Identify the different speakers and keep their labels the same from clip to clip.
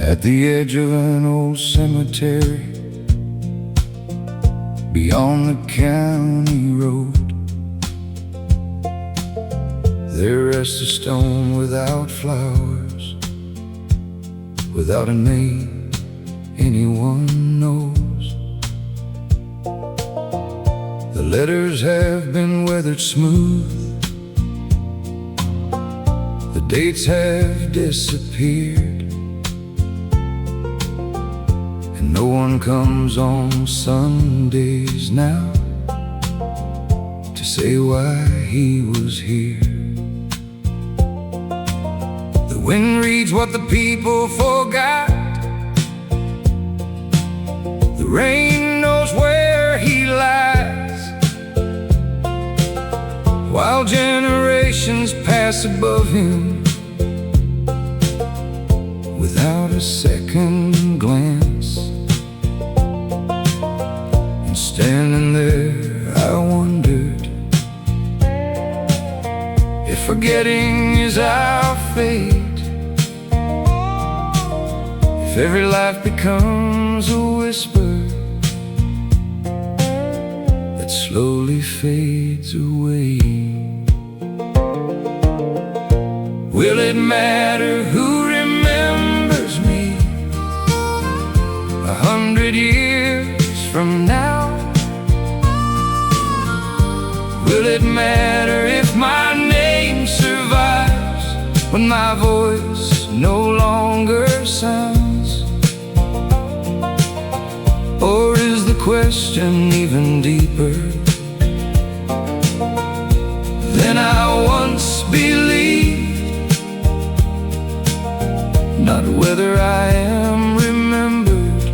Speaker 1: At the edge of an old cemetery, beyond the county road, there rests a stone without flowers, without a name anyone knows. The letters have been weathered smooth, the dates have disappeared, and no one comes on Sundays now to say why he was here. The wind reads what the people forgot, the rain knows where he lies, while generations pass above him without a second glance. And standing there I wondered if forgetting is our fate, if every life becomes a whisper that slowly fades away. Will it matter who remembers me 100 years from now? Will it matter if my name survives when my voice no longer sounds? Or is the question even deeper than I once believed? Not whether I am remembered,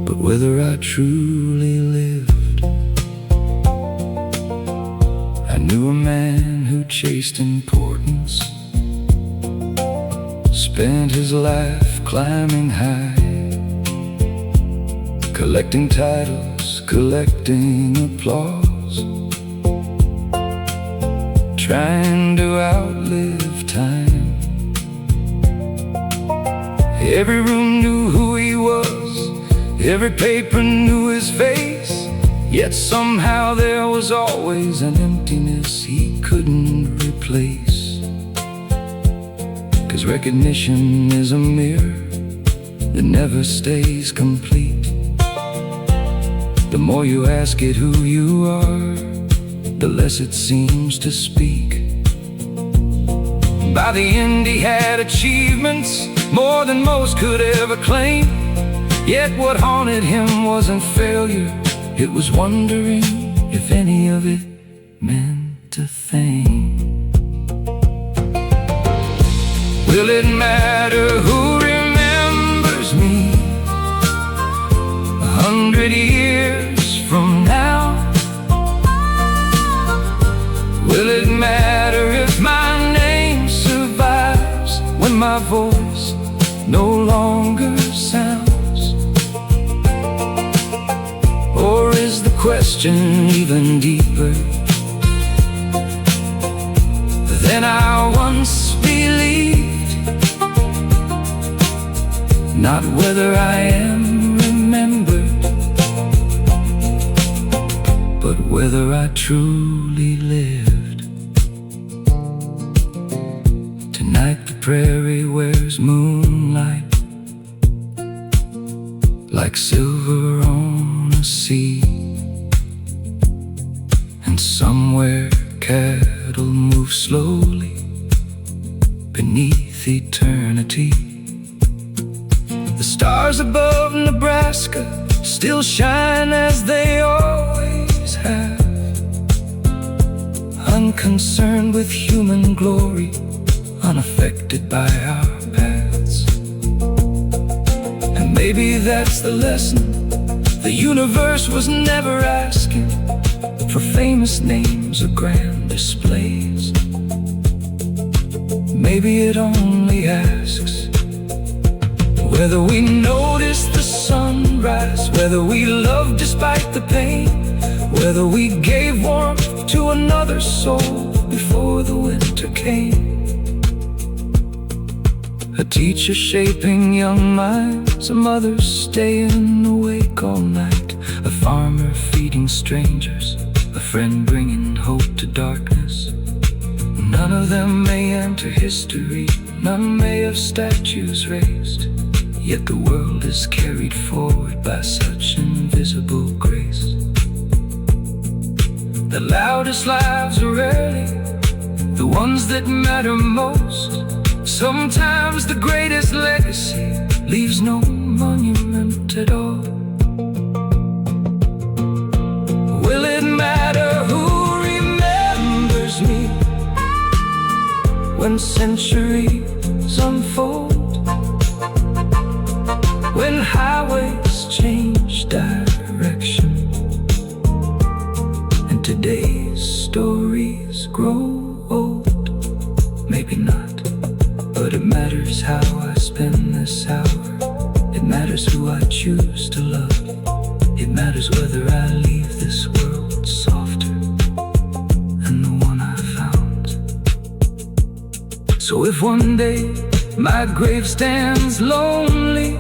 Speaker 1: but whether I truly lived. I knew a man who chased importance, spent his life climbing high, collecting titles, collecting applause, trying to outlive time. Every room knew who he was, every paper knew his face, yet somehow there was always an emptiness he couldn't replace. 'Cause recognition is a mirror that never stays complete. The more you ask it who you are, the less it seems to speak. By the end he had achievements, more than most could ever claim. Yet what haunted him wasn't failure, it was wondering if any of it meant a thing. Will it matter who remembers me 100 years from now? Will it matter if my name survives when my voice no longer sounds? Or is the question even deeper than I once believed? Not whether I am remembered, but whether I truly lived. Tonight the prairie wears moonlight like silver on a sea, and somewhere cattle move slowly beneath eternity. The stars above Nebraska still shine as they always have, unconcerned with human glory, unaffected by our paths. And maybe that's the lesson. The universe was never asking for famous names or grand displays. Maybe it only asks whether we notice the sunrise, whether we love despite the pain, whether we gave warmth to another soul before the winter came. A teacher shaping young minds, a mother staying awake all night, a farmer feeding strangers, a friend bringing hope to darkness. None of them may enter history, none may have statues raised, yet the world is carried forward by such invisible grace. The loudest lives are rarely the ones that matter most. Sometimes the greatest legacy leaves no monument at all. Will it matter who remembers me when centuries unfold? When highways change direction and today's stories grow old? Maybe not, but it matters how I spend this hour. It matters who I choose to love. It matters whether I leave this world softer than the one I found. So if one day my grave stands lonely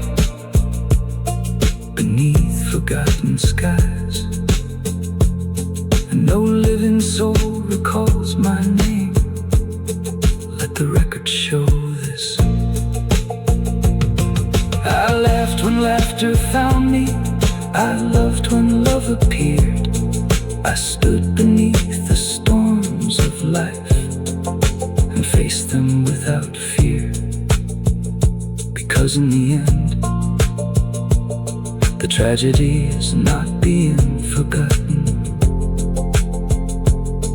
Speaker 1: beneath forgotten skies, and no living soul recalls my name, let the record show this. I laughed when laughter found me, I loved when love appeared. I stood beneath the storms of life and faced them without fear, because in the end, the tragedy is not being forgotten.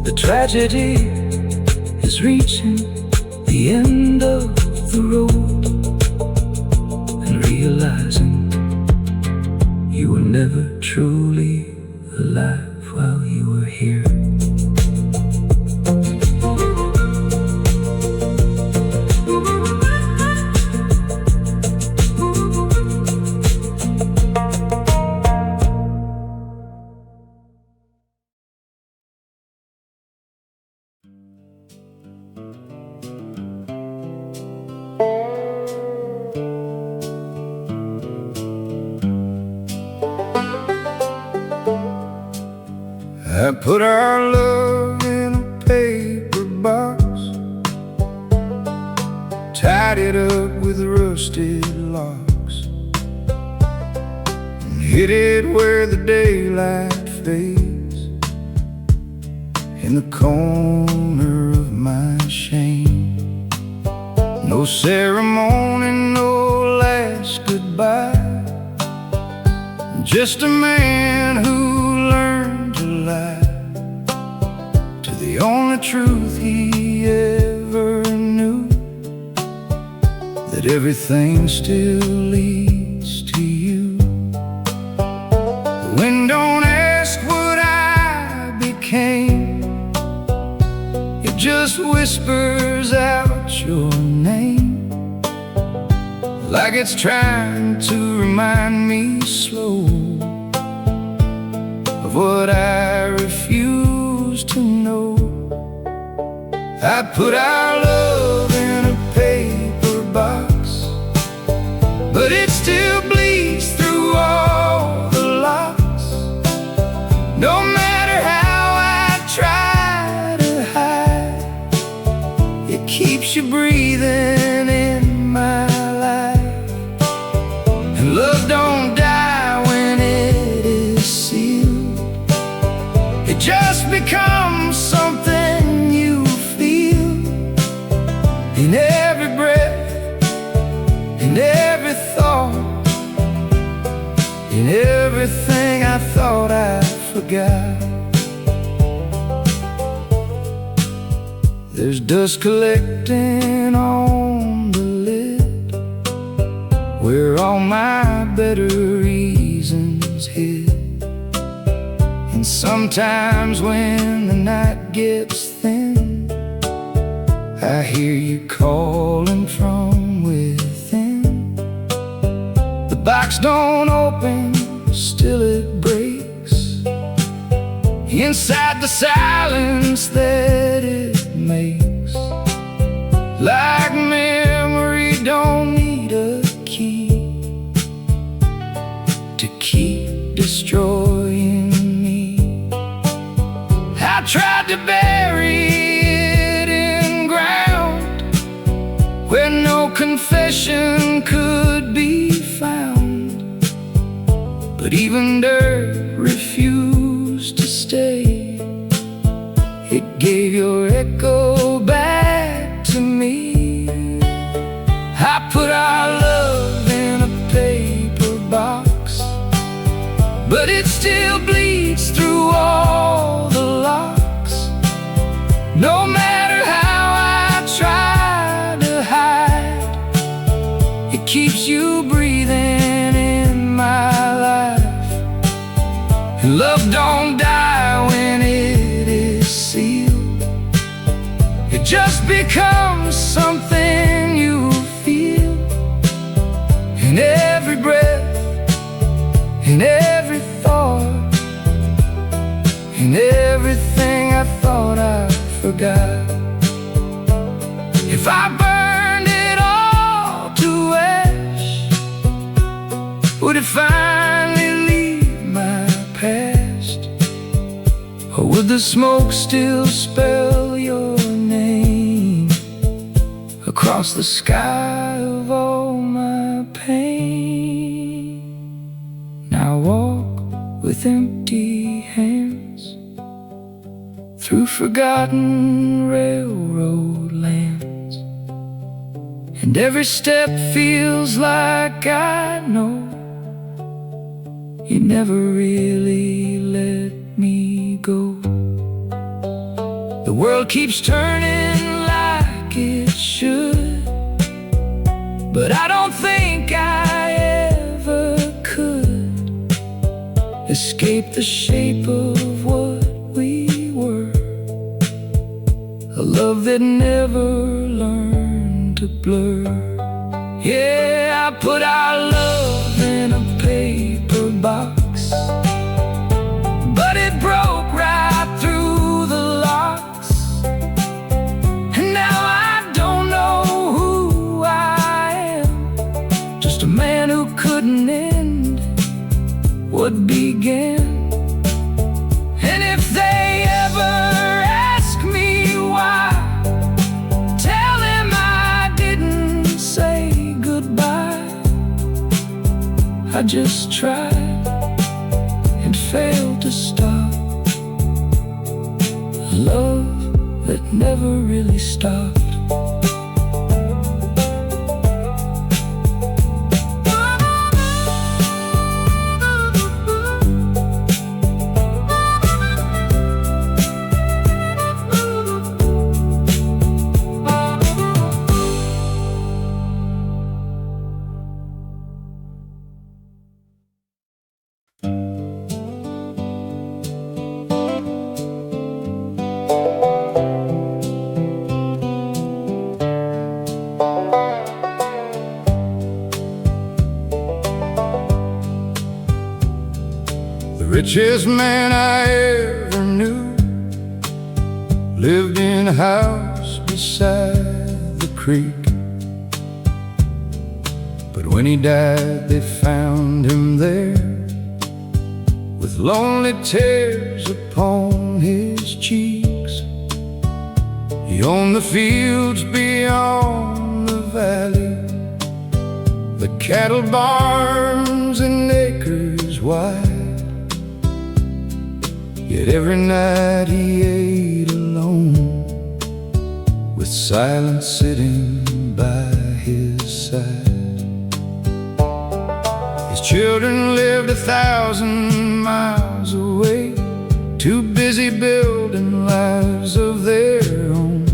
Speaker 1: The tragedy is reaching the end of the road and realizing you were never truly alive while you were here. I put our love in a paper box, tied it up with rusted locks, and hid it where the daylight fades, in the corner of my shame. No ceremony, no last goodbye, just a man who learned to lie to the only truth he ever knew, that everything still leads to you. The wind don't ask what I became, it just whispers out your name, like it's trying to remind me slow of what I refuse to know. I put our love in a paper box, but it still bleeds through all the locks. No matter how I try to hide, it keeps you breathing in my life. And love don't die when it is sealed, it just becomes something you feel in every breath, in every thought, in everything I thought I forgot. There's dust collecting on the lid where all my better reasons hid. And sometimes when the night gets thin, I hear you calling from within. The box don't open, still it breaks inside the silence that it makes. Like memory don't solution could be found, but even dirt refused to stay. It gave your echo back to me. I put our love in a paper box, but it still bleeds through all the locks. No matter how I try to hide, it keeps you breathing in my life. And love don't die when it is sealed. It just becomes something you feel in every breath, in every thought, in everything I thought I forgot. If I burned it all to ash, would it finally leave my past? Or would the smoke still spell your name across the sky of all my pain? Now walk with empty hands through forgotten railroad lands, and every step feels like I know you never really let me go. The world keeps turning like it should, but I don't think I ever could escape the shape of what we were. A love that never learned to blur. Yeah, I put our love in a paper box, but it broke right through the locks. And now I don't know who I am, just a man who couldn't end what began. And if they ever ask me why, tell them I didn't say goodbye. I just tried and failed to stop love that never really stopped.
Speaker 2: Richest man I ever knew lived in a house beside the creek. But when he died, they found him there with lonely tears upon his cheeks. He owned the fields beyond the valley, the cattle barns and acres wide. Yet every night he ate alone, with silence sitting by his side. His children lived 1,000 miles away, too busy building lives of their own.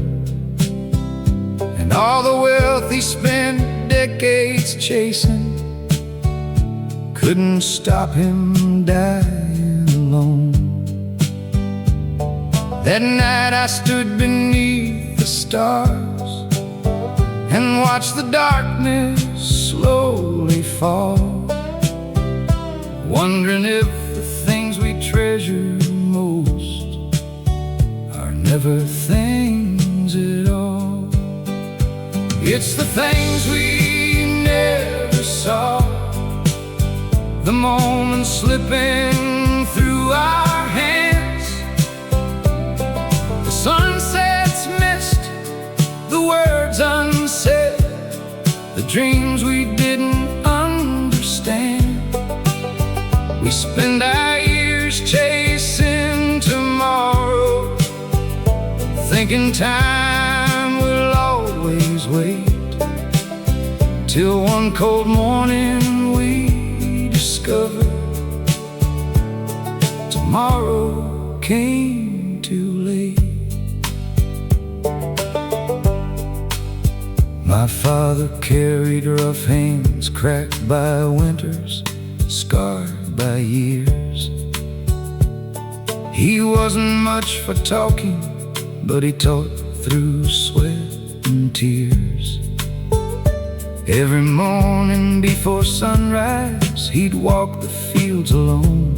Speaker 2: And all the wealth he spent decades chasing couldn't stop him dying alone. That night I stood beneath the stars and watched the darkness slowly fall, wondering if the things we treasure most are never things at all. It's the things we never saw, the moments slipping through our hands, sunsets missed, the words unsaid, the dreams we didn't understand. We spend our years chasing tomorrow, thinking time will always wait, till one cold morning we discover tomorrow came too late. My father carried rough hands, cracked by winters, scarred by years. He wasn't much for talking, but he taught through sweat and tears. Every morning before sunrise, he'd walk the fields alone,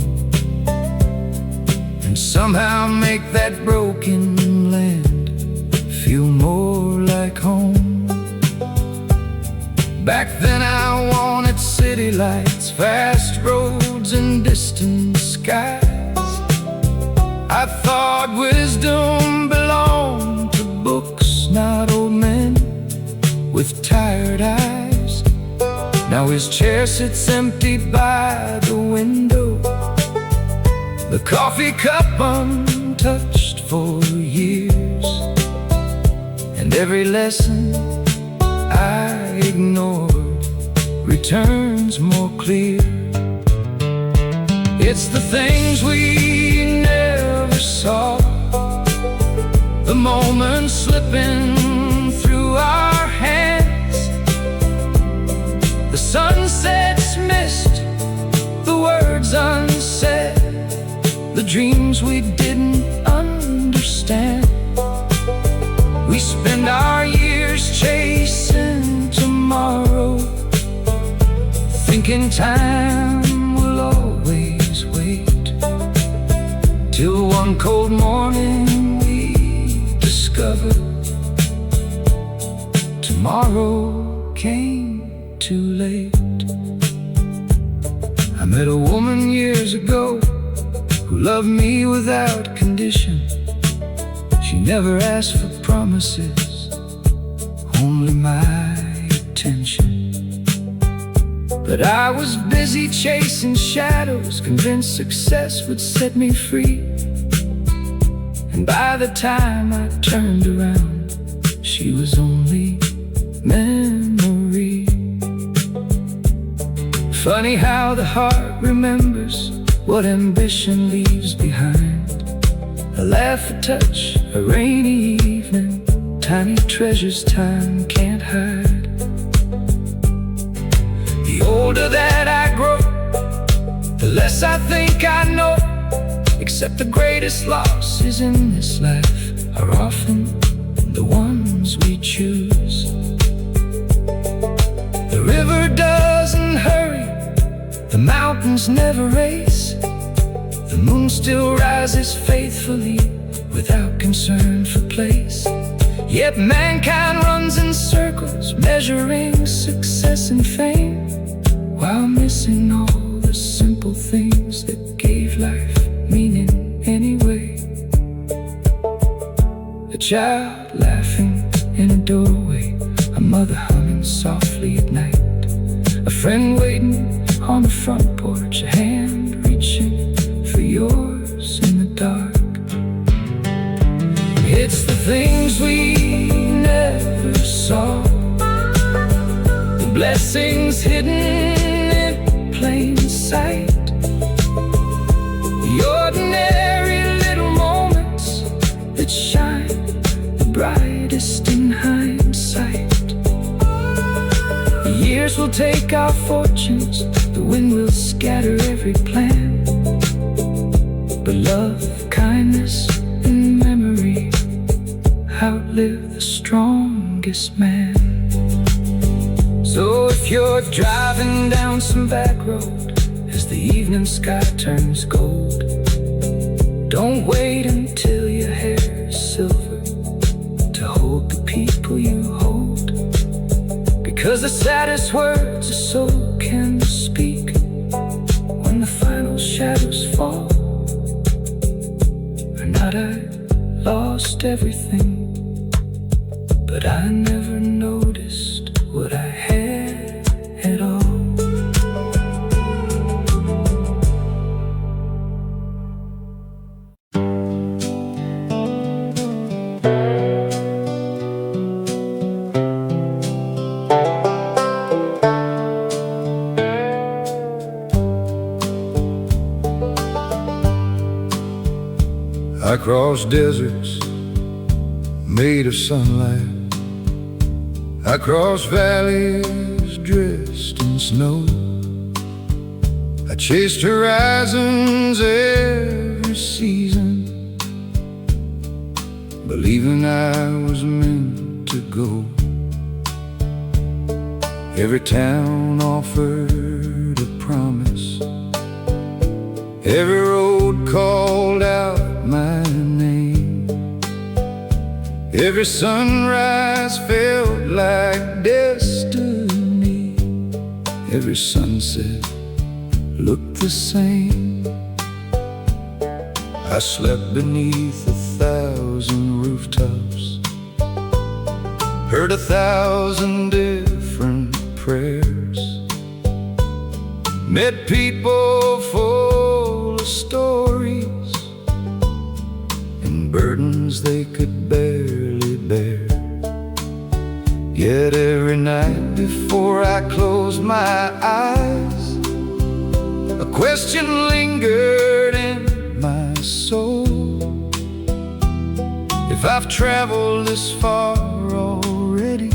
Speaker 2: and somehow make that broken land feel more like home. Back then I wanted city lights, fast roads and distant skies. I thought wisdom belonged to books, not old men with tired eyes. Now his chair sits empty by the window, the coffee cup untouched for years, and every lesson I ignored returns more clear. It's the things we never saw, the moments slipping through our hands, the sunsets missed, the words unsaid, the dreams we didn't understand. We spend our years chasing tomorrow, thinking time will always wait, till one cold morning we discover tomorrow came too late. I met a woman years ago who loved me without condition. She never asked for promises, only my attention. But I was busy chasing shadows, convinced success would set me free. And by the time I turned around, she was only memory. Funny how the heart remembers what ambition leaves behind. A laugh, a touch, a rainy evening, tiny treasures time can't hide. The older that I grow, the less I think I know, except the greatest losses in this life are often the ones we choose. The river doesn't hurry, the mountains never race, the moon still rises faithfully without concern for place. Yet mankind runs in circles, measuring success and fame, while missing all the simple things that gave life meaning anyway. A child laughing in a doorway, a mother humming softly at night, a friend waiting on the front porch, a hand reaching for yours in the dark. It's the things we never saw, the blessings hidden in plain sight, the ordinary little moments that shine the brightest in hindsight. The years will take our fortunes, the wind will scatter every plan, but love, kindness, and memory outlive the strongest man. So if you're driving down some back road as the evening sky turns gold, don't wait until your hair is silver to hold the people you hold, because the saddest words a soul can speak when the final shadows fall are not I lost everything, but I never noticed what I had. crossed deserts made of sunlight. I crossed valleys dressed in snow. I chased horizons every season, believing I was meant to go. Every town offered a promise, every road called out my name. Every sunrise felt like destiny, every sunset looked the same. I slept beneath 1,000 rooftops, heard 1,000 different prayers, met people full of stories and burdens they could barely bear. Yet every night before I closed my eyes, a question lingered in my soul. If I've traveled this far already,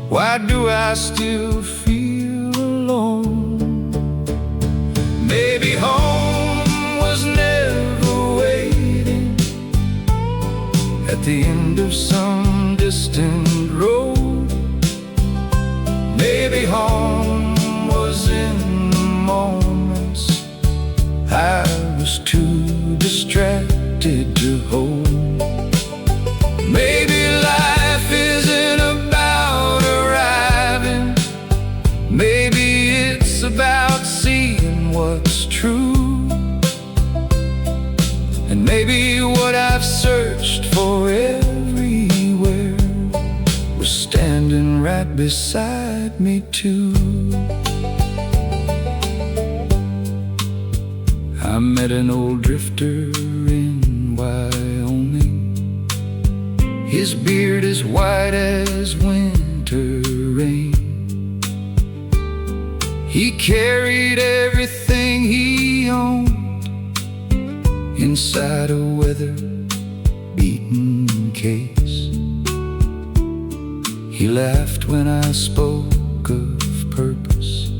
Speaker 2: why do I still feel alone? Maybe home was never waiting at the end of some distant road. Maybe home was in the moments I was too distracted to hold. Maybe life isn't about arriving, maybe it's about seeing what's true. And maybe what I've searched for everywhere was standing right beside me too. I met an old drifter in Wyoming. His beard as white as winter rain. He carried everything he owned inside a weather-beaten case. He laughed when I spoke of purpose,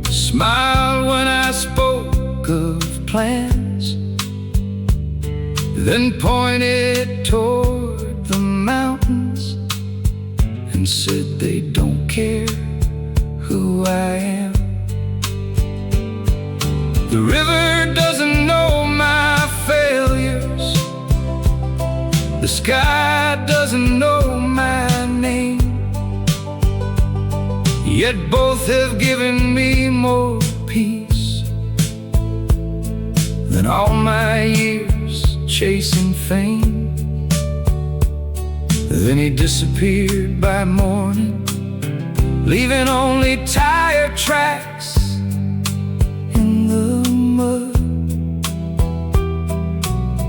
Speaker 2: smiled when I spoke of plans, then pointed toward the mountains and said they don't care who I am. The river doesn't know my failures, the sky doesn't know my name, yet both have given me more peace than all my years chasing fame. Then he disappeared by morning, leaving only tire tracks in the mud.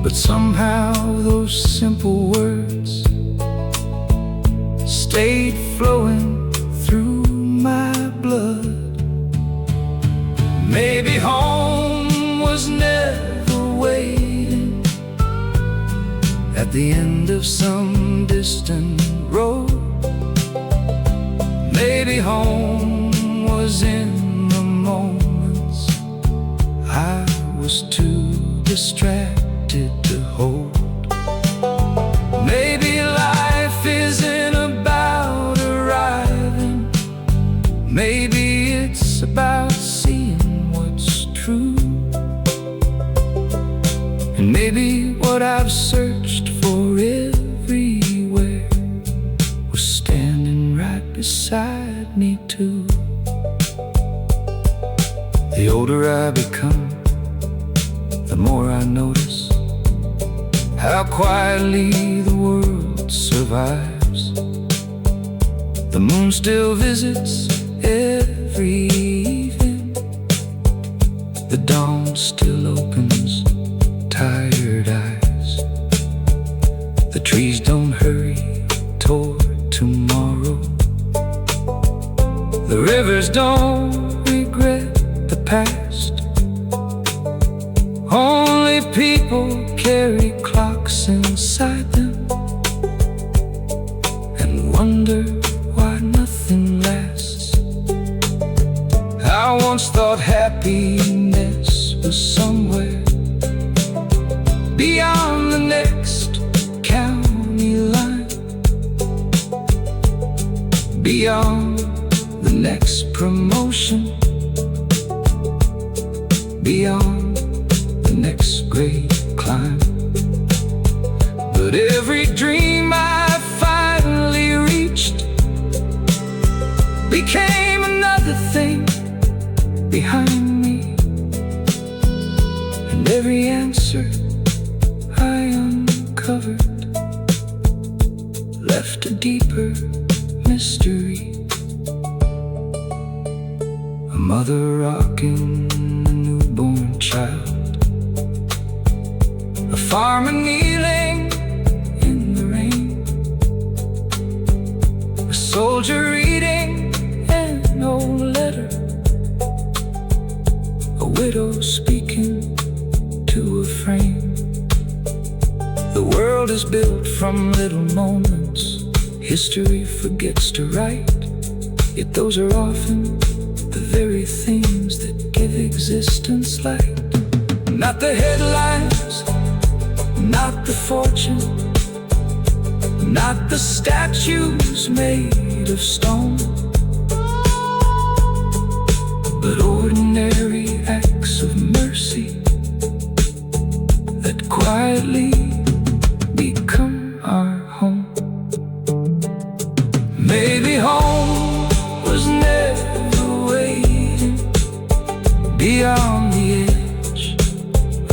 Speaker 2: But somehow those simple words stayed flowing through my blood. Maybe home was never waiting at the end of some distant road. Maybe home was in the moments I was too distracted to hold. Maybe life isn't about arriving, maybe it's about seeing what's true. And maybe what I've searched for everywhere was standing right beside me too. The older I become, the more I notice how quietly the world survives. The moon still visits every evening, the dawn still opens tired eyes. The trees don't hurry toward tomorrow, the rivers don't regret the past. Only
Speaker 1: people carry clocks inside them and wonder why nothing lasts. I once thought happiness was somewhere beyond the next county line, beyond the next promotion, beyond the next great climb. But every dream I finally reached became another thing behind me, and every answer I uncovered left a deeper mystery. A mother rocking a newborn child, a farmer kneeling in the rain, a soldier reading an old letter, a widow speaking to a frame. The world is built from little moments history forgets to write, yet those are often the very things that give existence light. Not the headlines, not the fortune, not the statues made of stone, but ordinary acts of mercy that quietly become our home. Maybe home was never waiting beyond the edge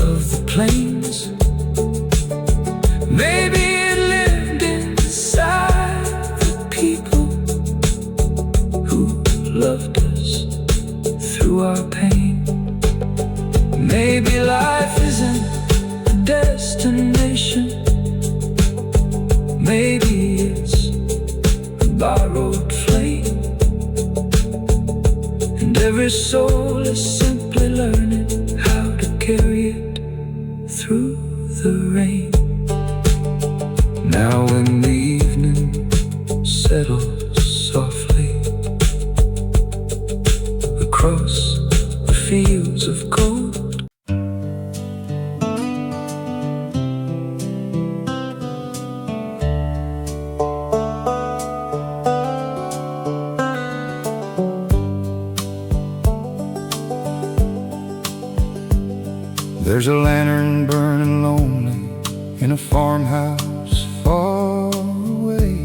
Speaker 1: of the plains. Maybe it lived inside the people who loved us through our pain. Maybe life isn't a destination, maybe it's a borrowed flame, and every soul is simply learning how to carry it through the rain. Now when the evening settles softly across the fields of gold,
Speaker 2: there's a lantern burning lonely in a farmhouse far away,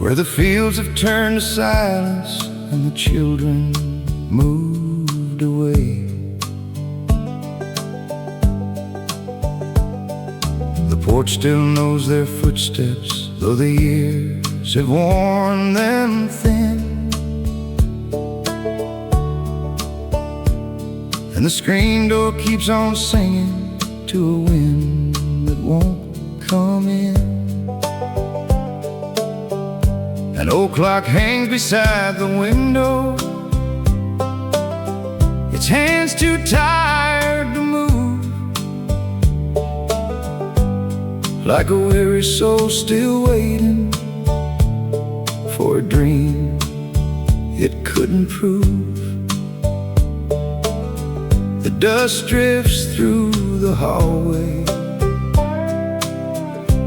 Speaker 2: where the fields have turned to silence and the children moved away. The porch still knows their footsteps, though the years have worn them thin, and the screen door keeps on singing to a wind that won't come in. An old clock hangs beside the window, its hands too tired to move, like a weary soul still waiting for a dream it couldn't prove. The dust drifts through the hallway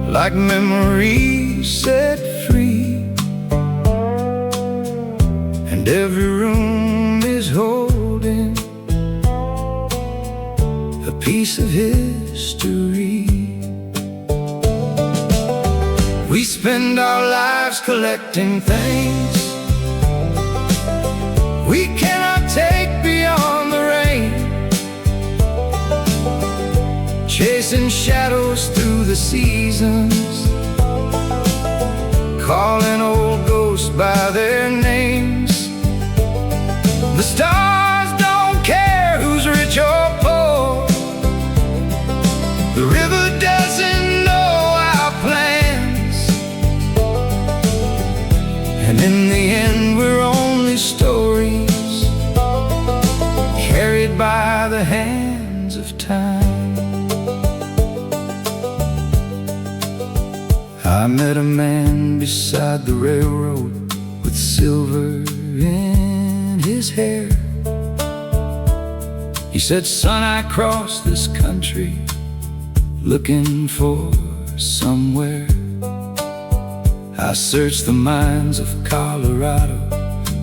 Speaker 2: like memories set free, and every room is holding a piece of history. We spend our lives collecting things we cannot take beyond the rain, chasing shadows through the seasons, calling old ghosts by their names. The stars don't care who's rich or poor, the river doesn't know our plans, and in the end we're only stories carried of time. I met a man beside the railroad with silver in his hair. He said, "Son, I crossed this country looking for somewhere. I searched the mines of Colorado,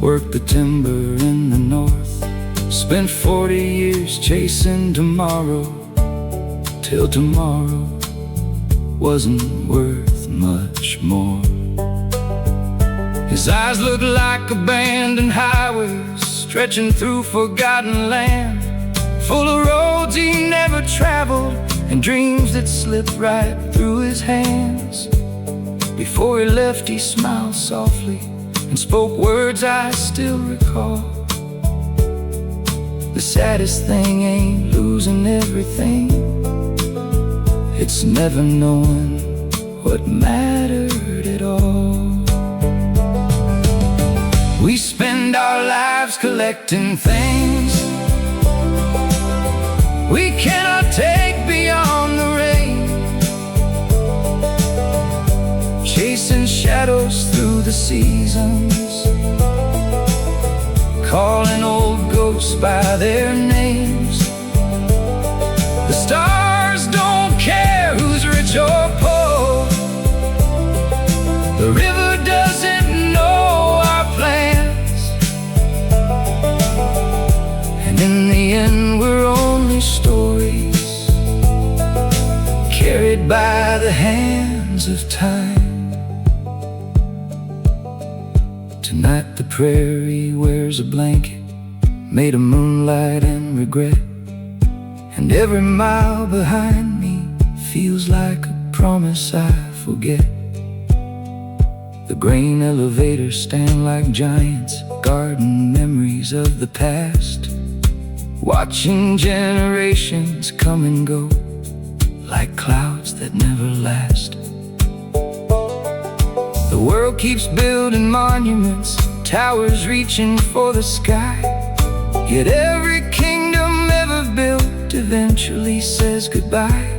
Speaker 2: worked the timber in the north, spent 40 years chasing tomorrow, till tomorrow wasn't worth much more." His eyes looked like abandoned highways stretching through forgotten land, full of roads he never traveled and dreams that slipped right through his hands. Before he left, he smiled softly and spoke words I still recall. "The saddest thing ain't losing everything, it's never knowing what mattered at all." We spend our lives collecting things we cannot take beyond the rain, chasing shadows through the seasons, calling old ghosts by their names. The stars don't care who's rich or poor, the river doesn't know our plans, and in the end we're only stories carried by the hands of time. Tonight the prairie wears a blanket made of moonlight and regret, and every mile behind me feels like a promise I forget. The grain elevators stand like giants, guarding memories of the past, watching generations come and go like clouds that never last. The world keeps building monuments, towers reaching for the sky, yet every kingdom ever built eventually says goodbye.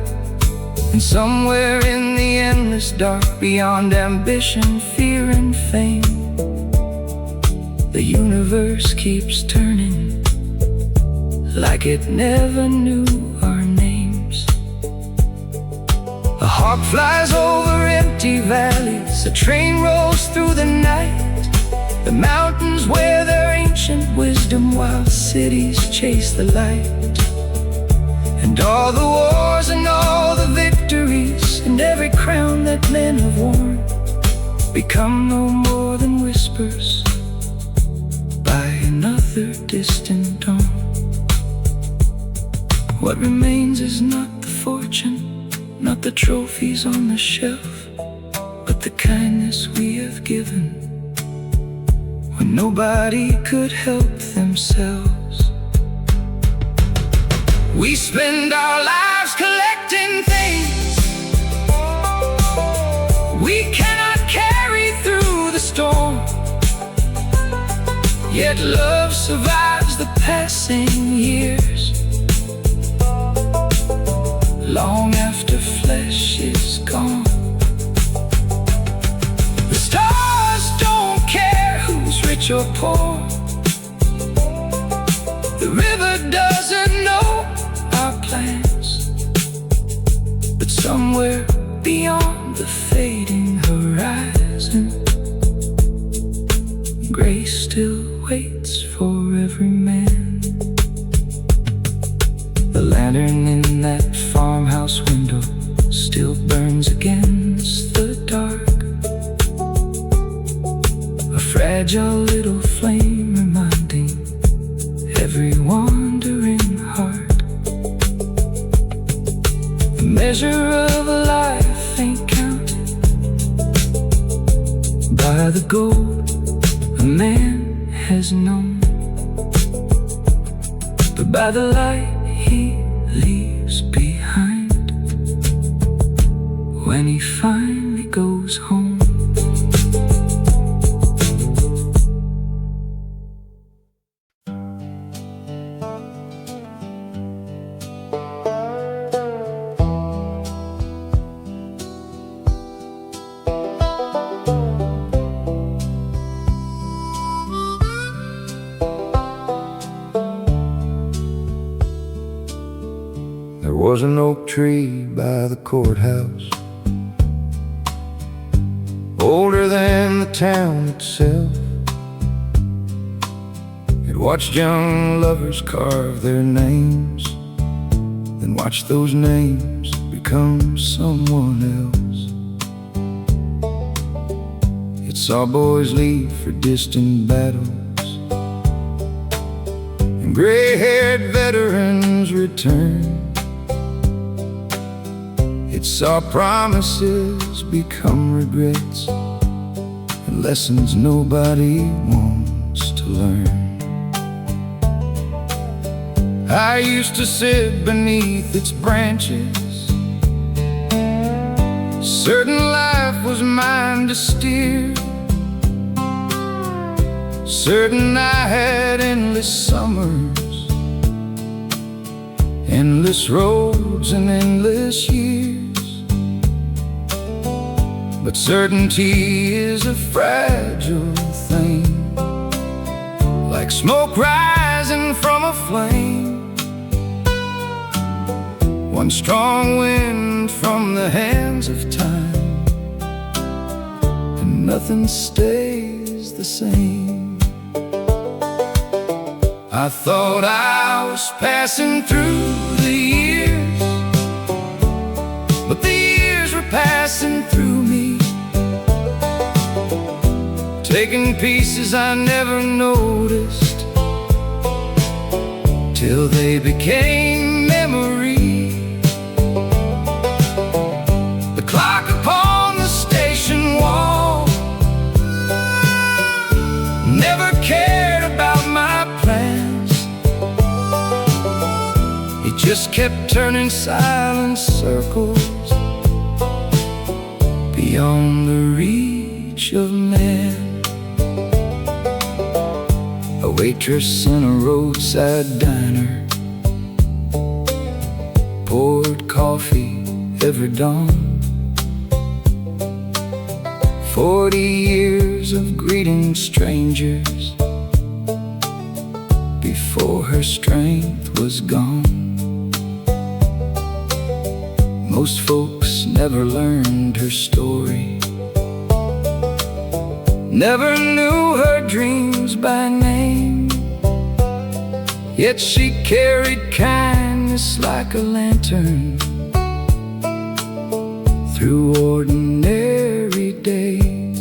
Speaker 2: And somewhere in the endless dark, beyond ambition, fear and fame, the universe keeps turning like it never knew our names. A hawk flies over empty valleys, a train rolls through the night, the mountains wear their ancient wisdom while cities chase the light. And all the wars and all the victories and every crown that men have worn become no more than whispers by another distant dawn. What remains is not the fortune, not the trophies on the shelf, but the kindness we have given when nobody could help themselves. We spend our lives collecting things we cannot carry through the storm, yet love survives the passing years, long after flesh is gone. The stars don't care who's rich or poor, the river doesn't know our plans, but somewhere beyond the fading horizon, grace still waits for every man. The lantern in that farmhouse window still burns against the dark, a fragile little flame reminding every wandering heart. The measure of a life ain't counted by the gold a man has known, but by the light he leaves behind when he finally goes home. There was an oak tree by the courthouse, older than the town itself. It watched young lovers carve their names, then watched those names become someone else. It saw boys leave for distant battles, and gray-haired veterans return. It saw promises become regrets, and lessons nobody wants to learn. I used to sit beneath its branches, certain life was mine to steer, certain I had endless summers, endless roads and endless years. But certainty is a fragile thing, like smoke rising from a flame. One strong wind from the hands of time, and nothing stays the same. I thought I was passing through the years, but the years were passing through me, taking pieces I never noticed, till they became memories. The clock upon the station wall never cared about my plans. It just kept turning silent circles beyond the reach of man. A waitress in a roadside diner poured coffee every dawn. 40 years of greeting strangers before her strength was gone. Most folks never learned her story, never knew her dreams by name, yet she carried kindness like a lantern through ordinary days.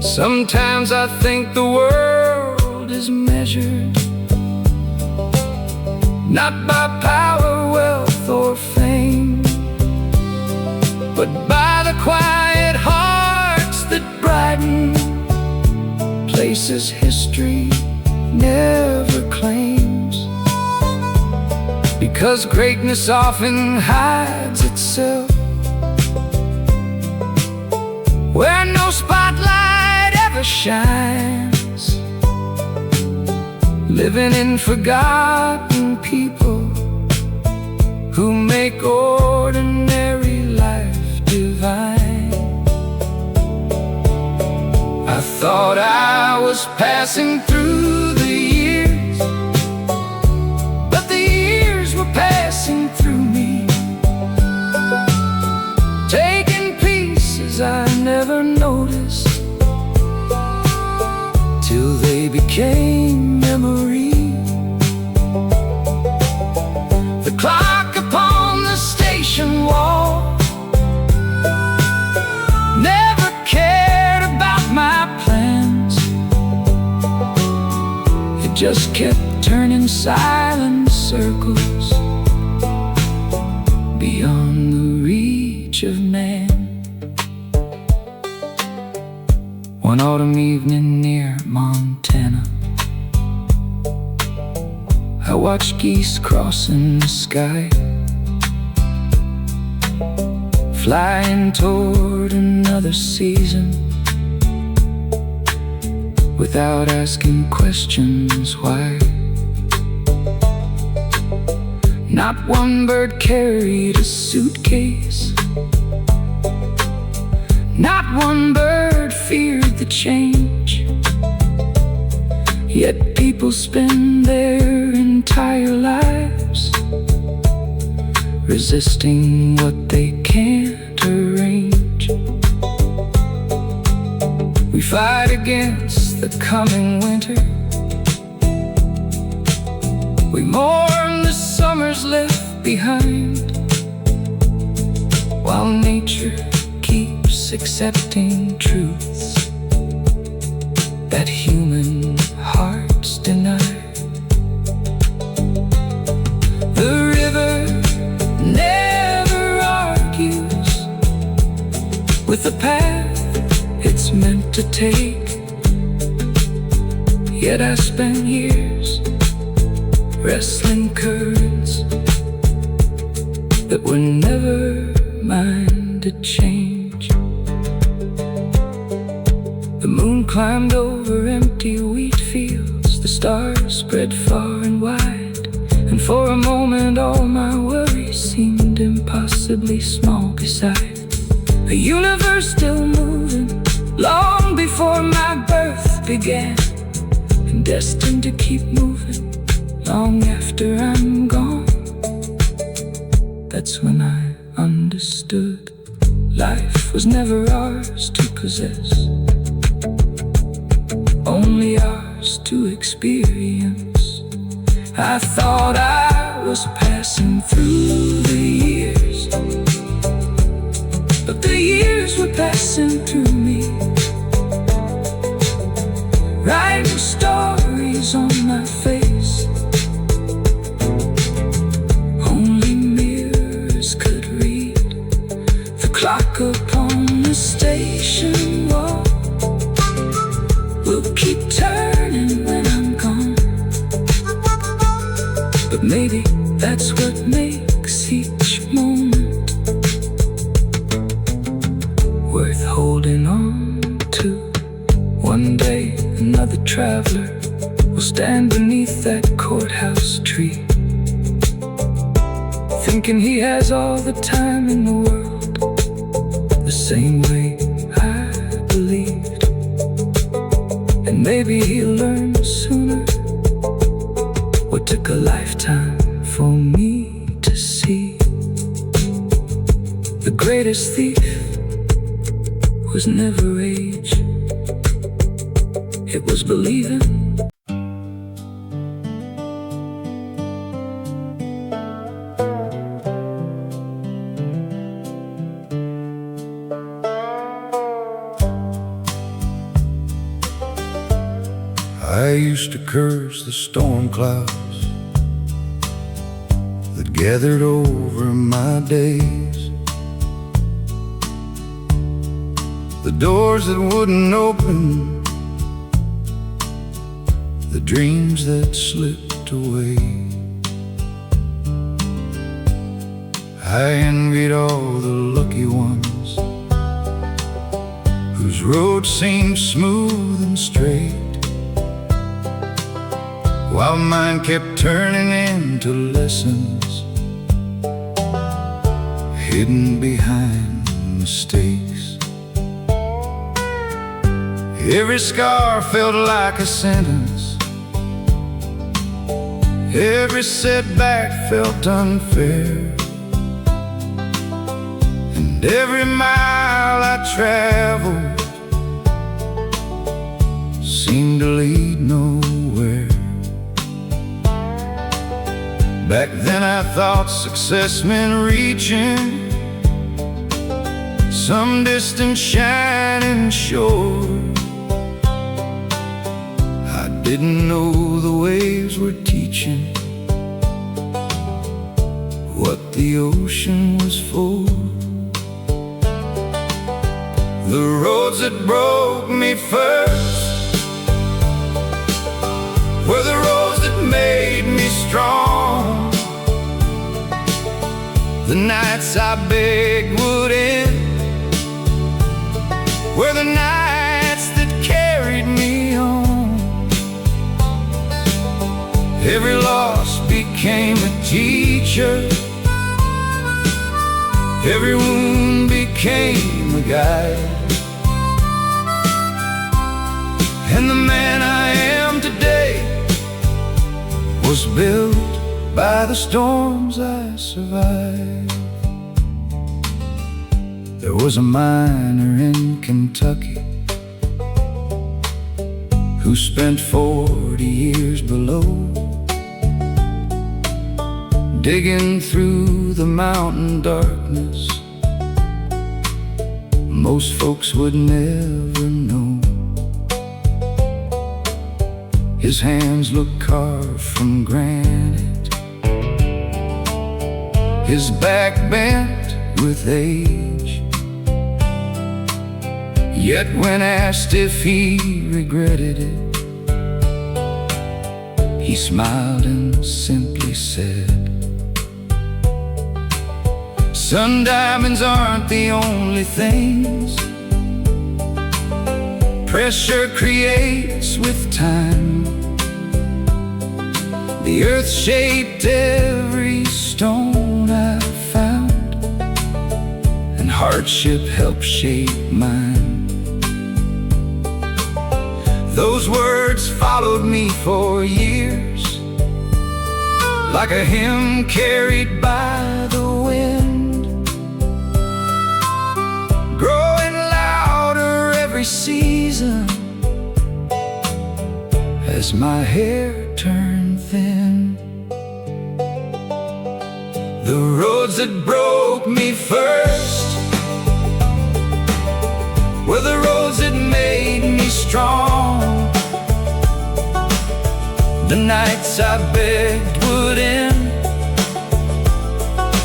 Speaker 2: Sometimes I think the world is measured not by power, wealth, or fame, but by the quiet hearts that brighten places history never claims. Because greatness often hides itself where no spotlight ever shines, living in forgotten people who make ordinary life divine. I thought I was passing through the years, but the years were passing through me, taking pieces I never noticed, till they became memory. The clock upon the station wall never cared about my plans. It just kept turning silent circles beyond the reach of man. One autumn evening near Montana, I watched geese crossing the sky, flying toward another season, without asking questions why. Not one bird carried a suitcase, not one bird feared the change. Yet people spend their entire lives
Speaker 1: resisting what they can't arrange. We fight against the coming winter. We mourn the summers left behind, while nature keeps accepting truths that human hearts deny. The river never argues with the path it's meant to take. Yet I spent years wrestling currents that were never mine to change. The moon climbed over empty wheat fields, the stars spread far and wide, and for a moment all my worries seemed impossibly small beside a universe still moving long before my birth began, and destined to keep moving long after I'm gone. That's when I understood life was never ours to possess, only ours to experience. I thought I was passing through the years, but the years were passing through me, writing stories on my face only mirrors could read. The clock upon the station wall will keep turning when I'm gone, but maybe that's what makes each moment worth holding on to. One day another traveler will stand beneath that courthouse tree, thinking he has all the time in the world, the same way I believed. And maybe he'll learn sooner what took a lifetime for me to see. The greatest thief was never age, it was believing.
Speaker 2: I used to curse the storm clouds that gathered over my days, the doors that wouldn't open, the dreams that slipped away. I envied all the lucky ones whose road seemed smooth and straight, while mine kept turning into lessons hidden behind mistakes. Every scar felt like a sentence, every setback felt unfair, and every mile I traveled seemed to lead nowhere. Back then I thought success meant reaching some distant shining shore. I didn't know the waves were teaching what the ocean was for. The roads that broke me first were the roads that made me strong. The nights I begged would end were the nights that carried me on. Every loss became a teacher, every wound became a guide, and the man I am today was built by the storms I survived. There was a miner in Kentucky who spent 40 years below, digging through the mountain darkness most folks would never know. His hands looked carved from granite, his back bent with age. Yet when asked if he regretted it, he smiled and simply said, "Sun diamonds aren't the only things pressure creates with time. The earth shaped every stone I found, and hardship helped shape mine." Those words followed me for years, like a hymn carried by the wind, growing louder every season as my hair turned thin. The roads that broke me first were the roads that made me strong. The nights I begged would end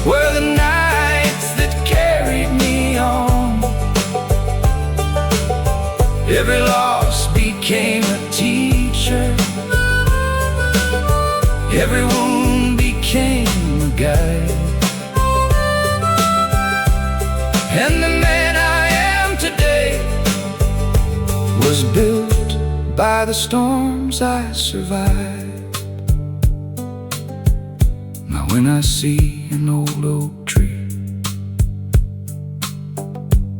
Speaker 2: were the nights that carried me on. Every loss became a teacher, every wound became a guide, and the man I am today was built by the storms I survived. Now when I see an old oak tree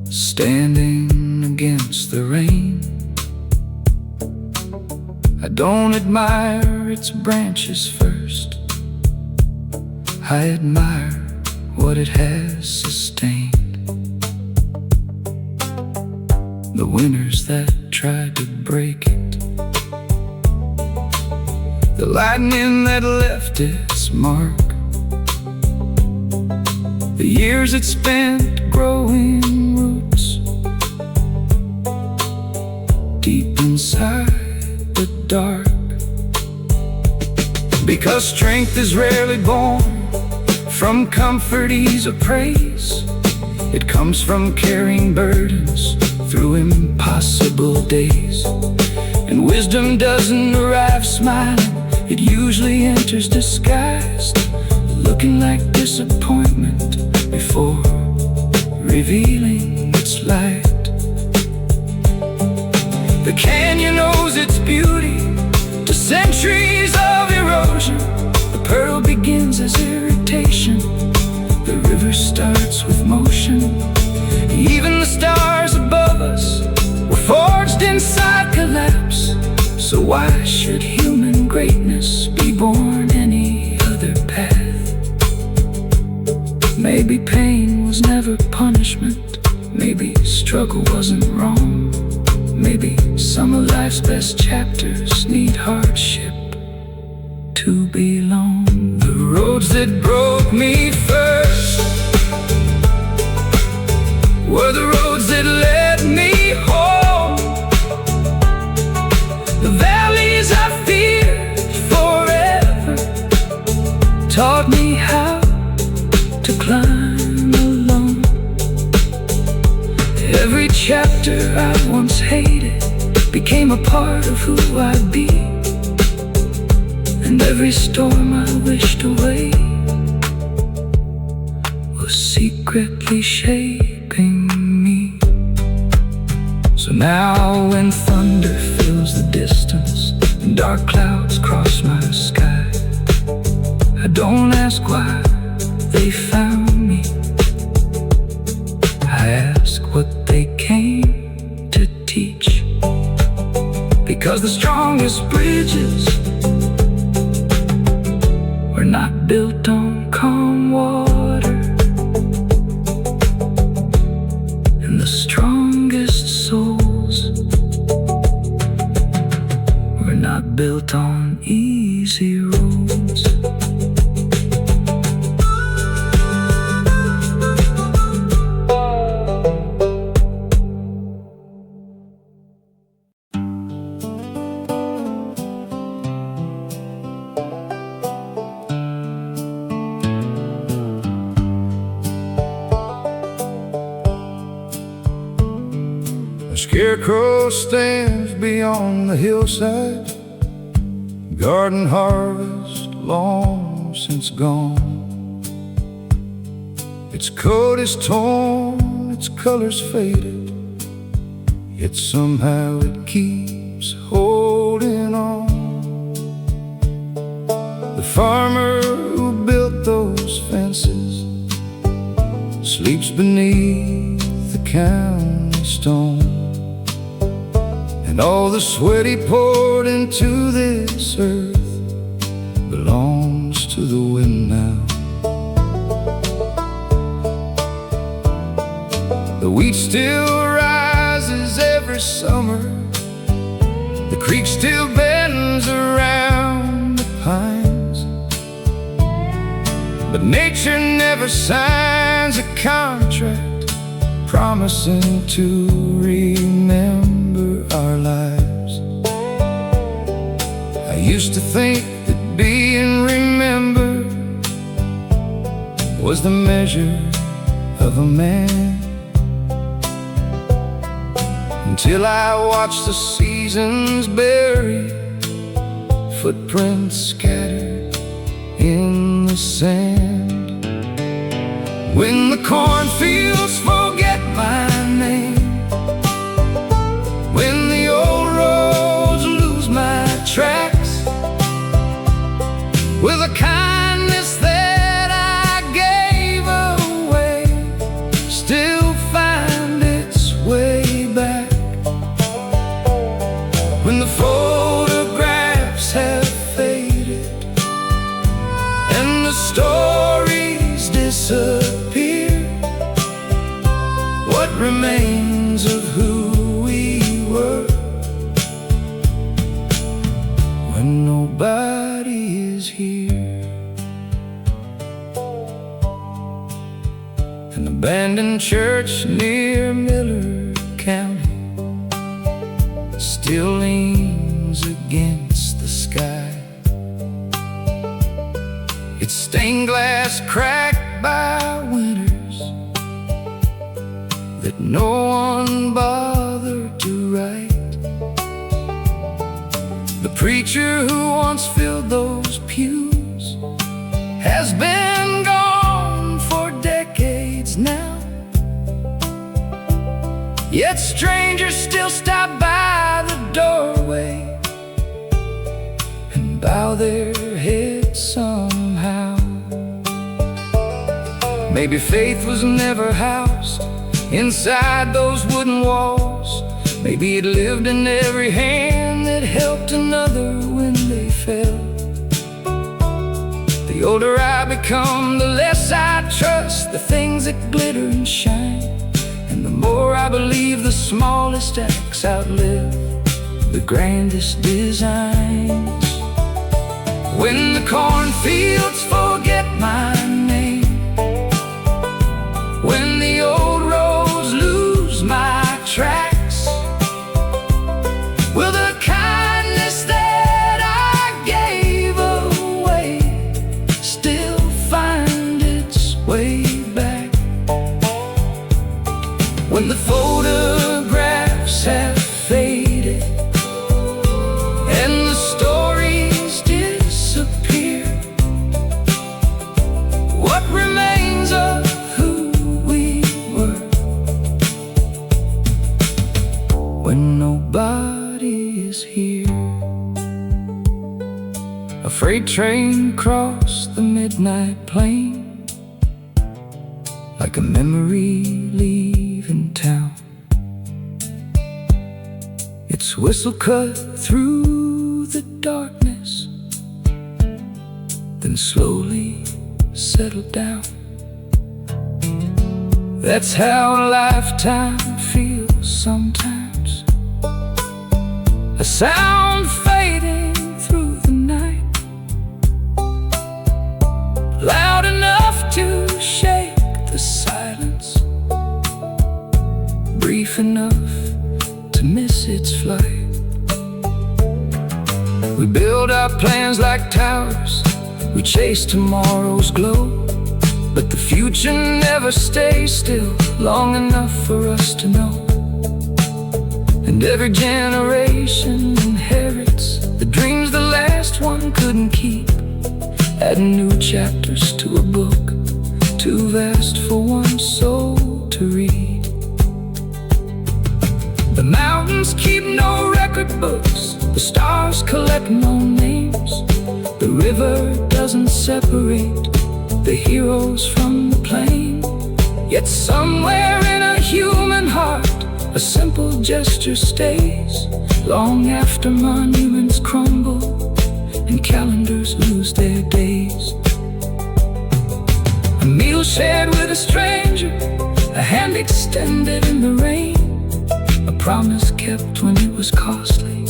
Speaker 2: standing against the rain, I don't admire its branches first, I admire what it has sustained. The winters that tried to break it, the lightning that left its mark, the years it spent growing roots deep inside the dark. Because strength is rarely born from comfort, ease, or praise. It comes from carrying burdens through impossible days. And wisdom doesn't arrive smiling, it usually enters disguised, looking like disappointment before revealing its light. The canyon owes its beauty to centuries of erosion. The pearl begins as irritation, the river starts with motion. Even the stars above us were forged inside collapse. So why should human greatness be born any other path? Maybe pain was never punishment, maybe struggle wasn't wrong, maybe some of life's best chapters need hardship to belong. The roads that broke me first were the roads that led me home. The valleys I feared forever taught me how to climb alone. Every chapter I once hated became a part of who I'd be, and every storm I wished away was secretly shaping me. So now when thunder fills the distance and dark clouds cross my sky, I don't ask why they found me, I ask what they came to teach. Because the strongest bridges were
Speaker 1: not built on calm water, and the strongest souls were not built on easy roads.
Speaker 2: A scarecrow stands beyond the hillside, garden harvest long since gone. Its coat is torn, its colors faded, yet somehow it keeps holding on. The farmer who built those fences sleeps beneath the county stone, and all the sweat he poured into this earth belongs to the wind now. The wheat still rises every summer, the creek still bends around the pines, but nature never signs a contract promising to remember our lives. I used to think that being remembered was the measure of a man, until I watched the seasons bury footprints scattered in the sand. When the cornfields forget my name, when the old roads lose my tracks, will the kindness that I gave away still find its way back? When the photographs have faded and the stories disappear, what remains of who we were when nobody is here? An abandoned church near Miller County still leans against the sky, its stained glass cracked by winters that no one bothered to write. The preacher who once filled those pews has been gone for decades now, yet strangers still stop by the doorway and bow their heads somehow. Maybe faith was never housed inside those wooden walls. Maybe it lived in every hand that helped another when they fell. The older I become, the less I trust the things that glitter and shine, and the more I believe the smallest acts outlive the grandest designs. When the cornfields forget my name, when the old roads lose my tracks, will the kindness that I gave away still find its way back? When the photographs have faded and the stories disappear, what remains of who we were when nobody is here? A freight train crossed the midnight plain like a memory leaving town. Its whistle cut through the darkness, the
Speaker 1: then slowly settled down. That's how a lifetime feels sometimes. A sound fading through the night, loud enough to shake the silence, brief enough to miss its flight. We build our plans like towers, we chase tomorrow's glow, but the future never stays still long enough for us to know. And every generation inherits the dreams the last one couldn't keep, adding new chapters to a book too vast for one soul to read. The mountains keep no record books, the stars collect no names, the river doesn't separate the heroes from the plain. Yet somewhere in a human heart, a simple gesture stays, long after monuments crumble and calendars lose their days. A meal shared with a stranger, a hand extended in the rain, a promise kept when it was costly.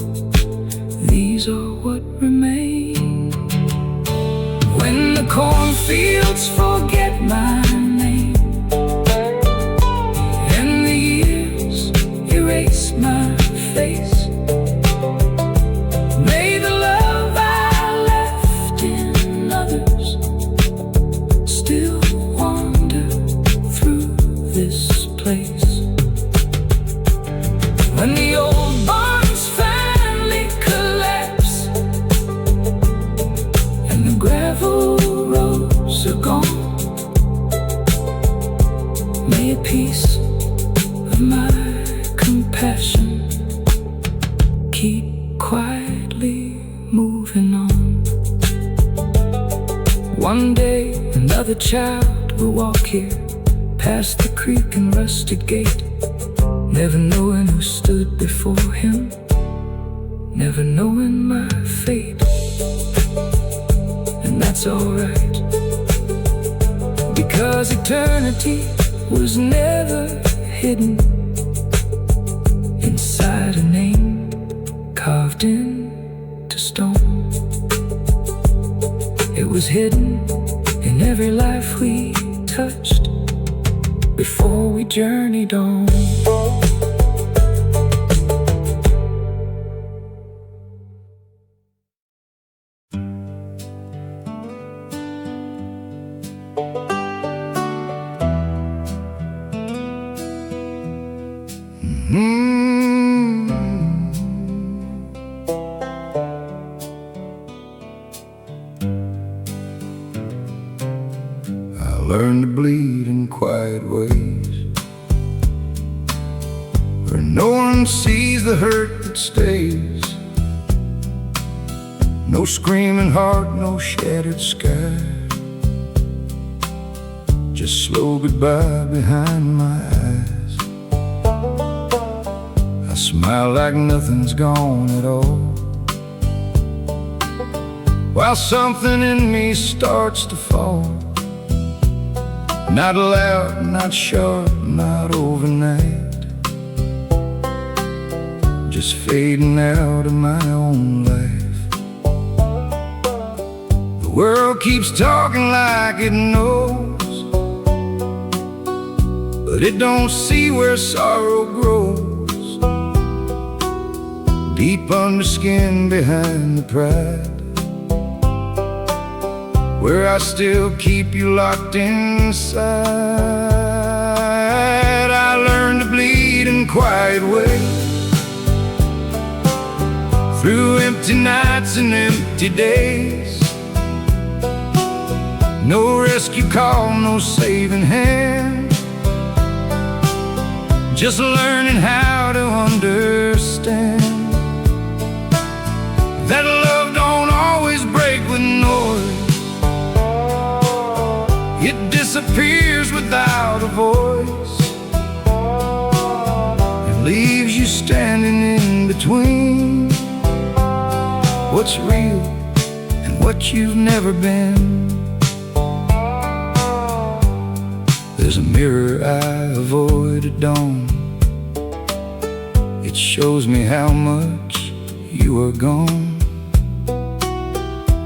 Speaker 1: These are what remain. When the cornfields forget my name, and the years erase my face, may the love I left in others still wander through this place. When the old barns finally collapse and the gravel roads are gone, may a piece of my compassion keep quietly moving on. One day another child will walk here, past the creek and rusted gate, never knowing who stood before him, never knowing my fate. And that's alright, because eternity was never hidden inside a name carved into stone. It was hidden in every life we touched before we journeyed on.
Speaker 2: I learned to bleed in quiet ways, where no one sees the hurt that stays. No screaming heart, no shattered sky, just slow goodbye behind my eyes. I smile like nothing's gone at all, while something in me starts to fall. Not loud, not sharp, not overnight, just fading out of my own life. The world keeps talking like it knows, but it don't see where sorrow grows, deep under skin behind the pride, where I still keep you locked inside. I learned to bleed in quiet ways, through empty nights and empty days. No rescue call, no saving hand, just learning how to understand that love don't always break with noise. It disappears without a voice, it leaves you standing in between what's real and what you've never been. There's a mirror I avoided on. It shows me how much you are gone.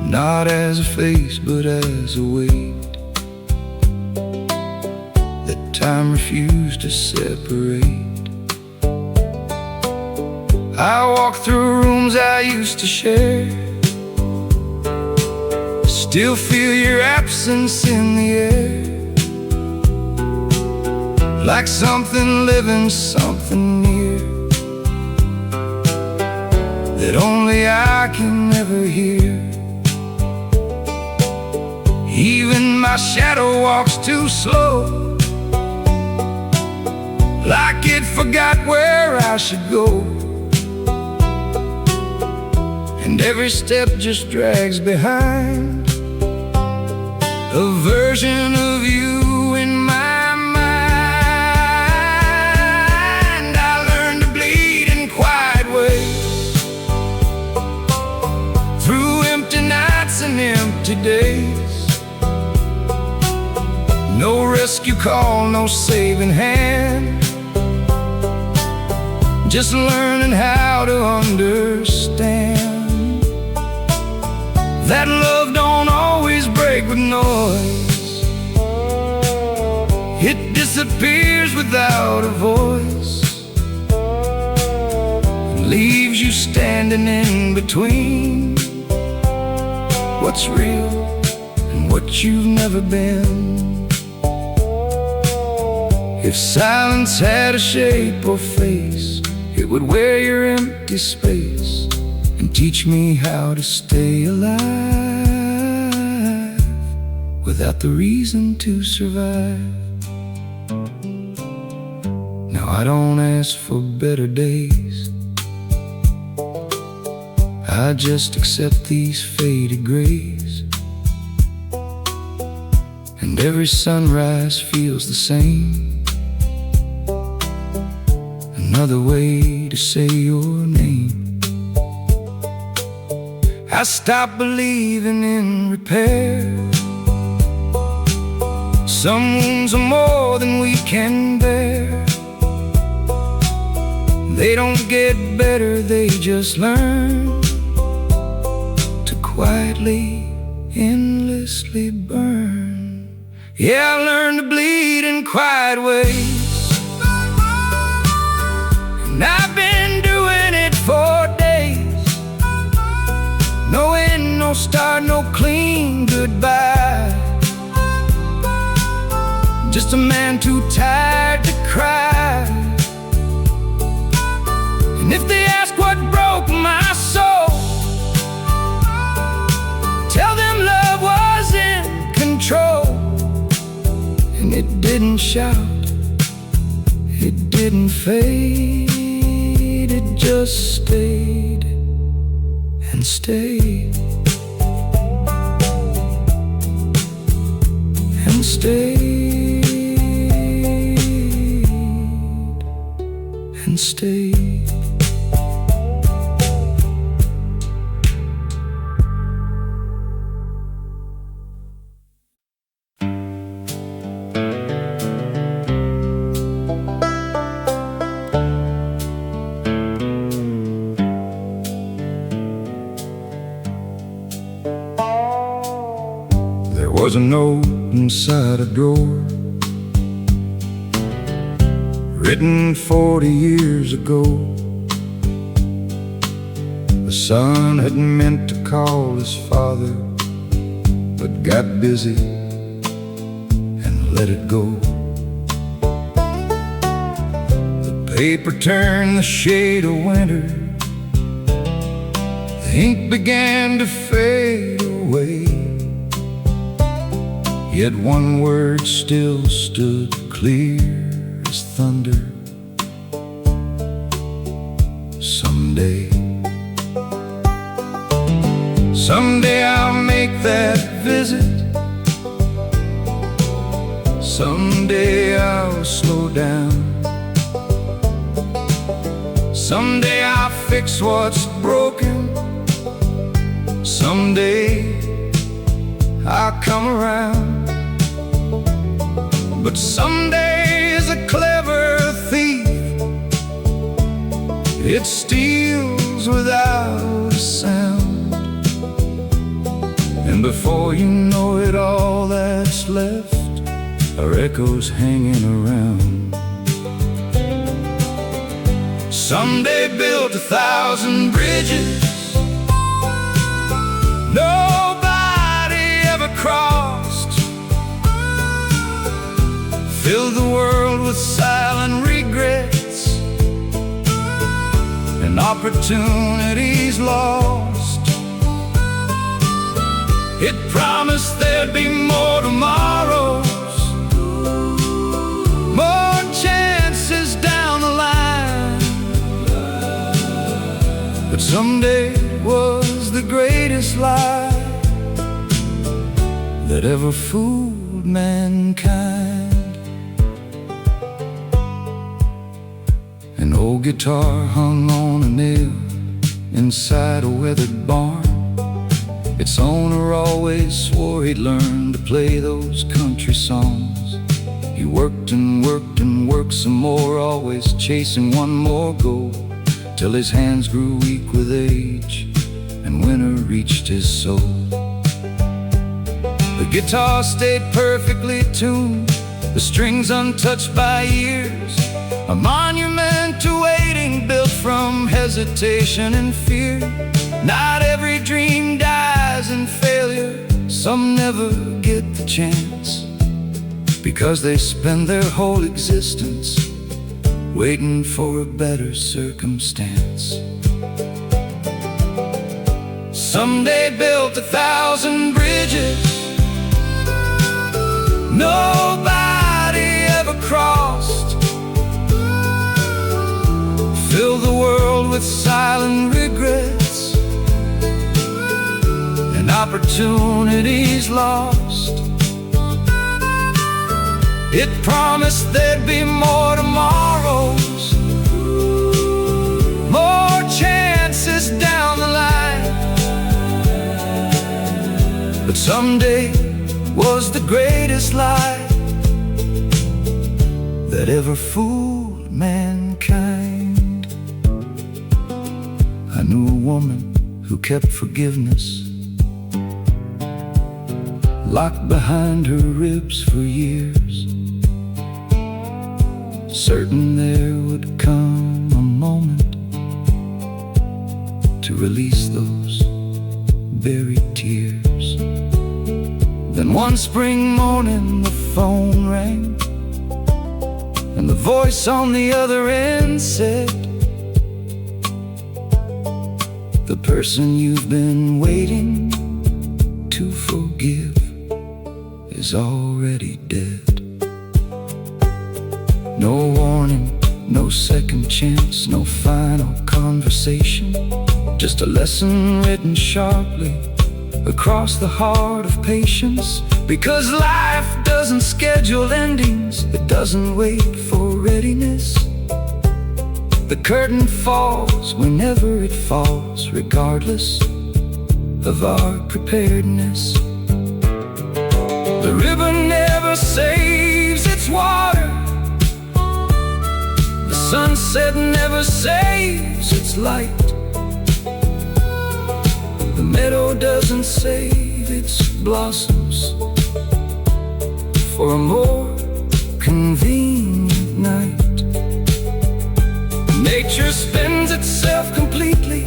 Speaker 2: Not as a face, but as a weight that time refused to separate. I walk through rooms I used to share, still feel your absence in the air. Like something living, something near, that only I can ever hear. Even my shadow walks too slow, like it forgot where I should go. And every step just drags behind a version of you in my mind. I learned to bleed in quiet ways, through empty nights and empty days. No rescue call, no saving hand, just learning how to understand that love don't always break with noise. It disappears without a voice, and leaves you standing in between what's real and what you've never been. If silence had a shape or face, it would wear your empty space and teach me how to stay alive without the reason to survive. Now I don't ask for better days, I just accept these faded grays. And every sunrise feels the same, another way to say your name. I stopped believing in repair. Some wounds are more than we can bear. They don't get better, they just learn to quietly, endlessly burn. Yeah, I learned to bleed in quiet ways, and I've been doing it for days. No end, no start, no clean goodbye. Just a man too tired to cry. And if they ask what broke my soul, tell them love was in control. And it didn't shout, it didn't fade, it just stayed and stayed and stayed and stayed. There was a note inside a drawer, written 40 years ago. The son had meant to call his father, but got busy and let it go. The paper turned the shade of winter, the ink began to fade away. Yet one word still stood clear as thunder: someday. Someday I'll make that visit. Someday I'll slow down. Someday I'll fix what's broken. Someday I'll come around. But someday is a clever thief. It steals without a sound, and before you know it, all that's left are echoes hanging around. Someday built 1,000 bridges nobody ever crossed, filled the world with silent regrets and opportunities lost. It promised there'd be more tomorrows, more chances down the line. But someday was the greatest lie that ever fooled mankind. An old guitar hung on a nail inside a weathered barn. Its owner always swore he'd learn to play those country songs. He worked and worked and worked some more, always chasing one more goal, till his hands grew weak with age and winter reached his soul. The guitar stayed perfectly tuned, the strings untouched by years, a monument to waiting built from hesitation and fear. Not every dream dies in failure, some never get the chance, because they spend their whole existence waiting for a better circumstance. Someday built 1,000 bridges nobody ever crossed, fill the world with silent regrets and opportunities lost. It promised there'd be more tomorrows, more chances down the line. But someday was the greatest lie that ever fooled mankind. I knew a woman who kept forgiveness locked behind her ribs for years, certain there would come a moment to release those buried tears. Then one spring morning the phone rang, and the voice on the other end said, "The person you've been waiting to forgive is already dead." No warning, no second chance, no final conversation, just a lesson written sharply across the heart of patience. Because life doesn't schedule endings, it doesn't wait for readiness. The curtain falls whenever it falls, regardless of our preparedness. The river never saves its water, the sunset never saves its light, the meadow doesn't save its blossoms for a more convenient night. Nature spends itself completely,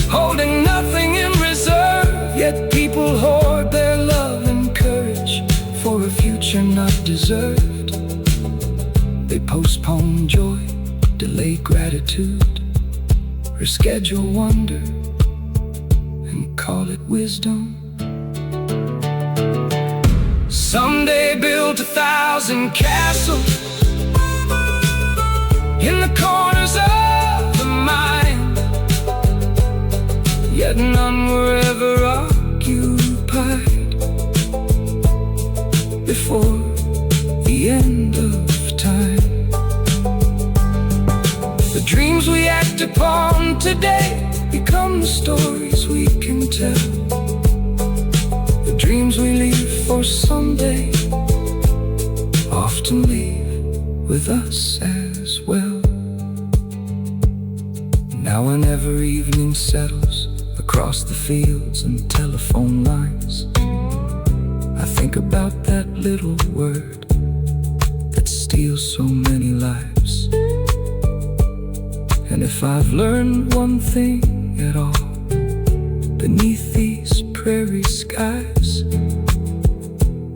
Speaker 2: holding nothing in reserve, yet people hoard their love and courage for a future not deserved. They postpone joy, delay gratitude, reschedule wonder, and call it wisdom. Someday built 1,000 castles in the corners of the mind, yet none were ever occupied before the end of time. The dreams we act upon today become the stories we can tell. The dreams we leave for someday oft
Speaker 1: often leave with us as well. Now whenever evening settles across the fields and telephone lines, I think about that little word that steals so many lives. And if I've learned one thing at all beneath these prairie skies,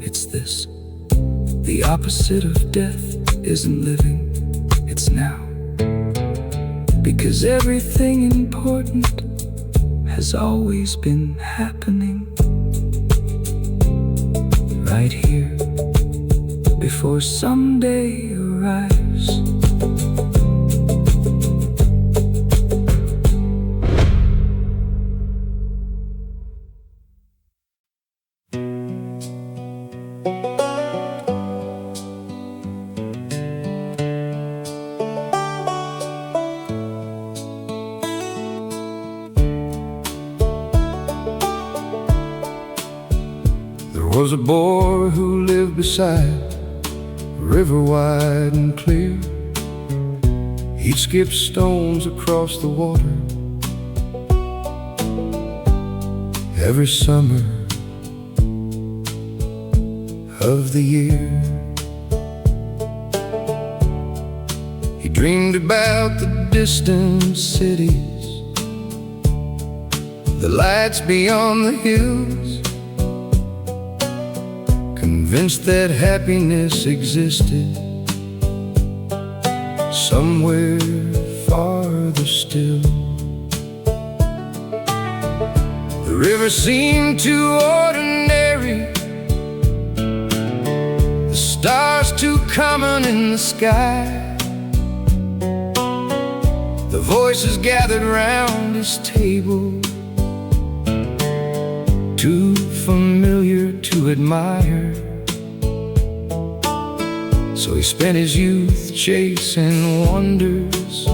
Speaker 1: it's this: the opposite of death isn't living, it's now. Because everything important has always been happening right here before someday arrives.
Speaker 2: There was a boy who lived beside a river wide and clear. He'd skip stones across the water every summer of the year. He dreamed about the distant cities, the lights beyond the hills, convinced that happiness existed somewhere farther still. The river seemed too ordinary, the stars too common in the sky. The voices gathered round his table, too familiar to admire. So he spent his youth chasing wonders,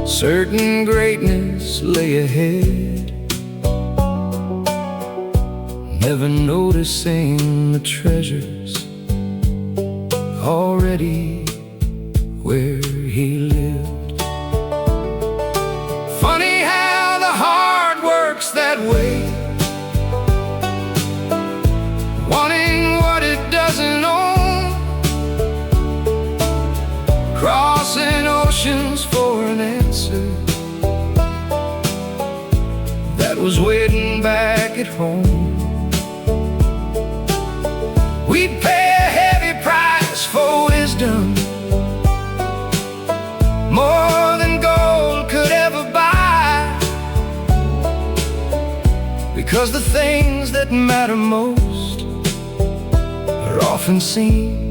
Speaker 2: certain greatness lay ahead, never noticing the treasures already where he lived. Funny how the heart works that way, wanting what it doesn't own, crossing oceans for an answer that was waiting back at home. We'd pay a heavy price for wisdom, more than gold could ever buy, because the things that matter most are often seen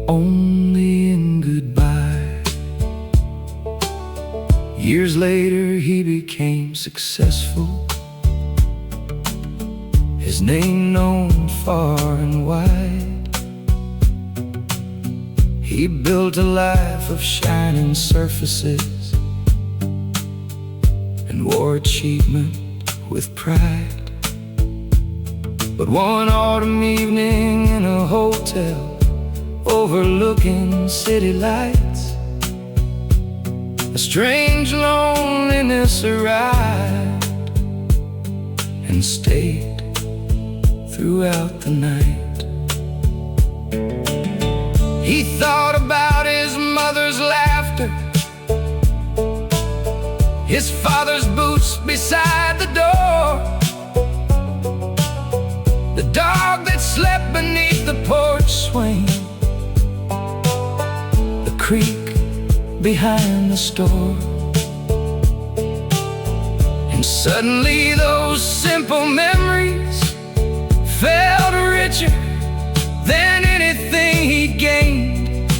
Speaker 2: only in goodbye. Years later he became successful, his name known far and wide. He built a life of shining surfaces and wore achievement with pride. But one autumn evening in a hotel overlooking city lights, a strange loneliness arrived and stayed throughout the night. He thought about his mother's laughter, his father's boots beside the door, the dog that slept beneath the porch swing, the creek behind the store. And suddenly those simple memories felt richer than anything he gained,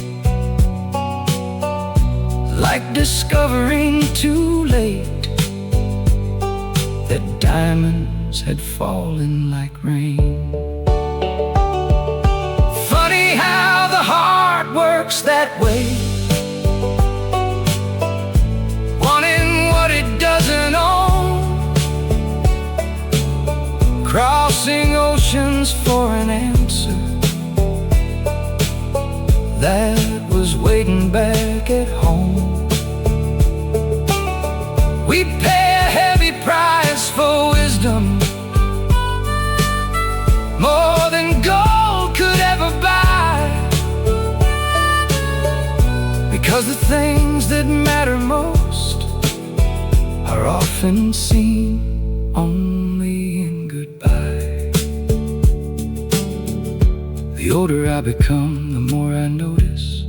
Speaker 2: like discovering too late that diamonds had fallen like rain. Funny how the heart works that way, wanting what it doesn't own, crossing oceans for an answer
Speaker 1: that was waiting back at home. We pay a heavy price for wisdom, more than gold could ever buy, because the things that matter most are often seen only in goodbye. The older I become, the more I notice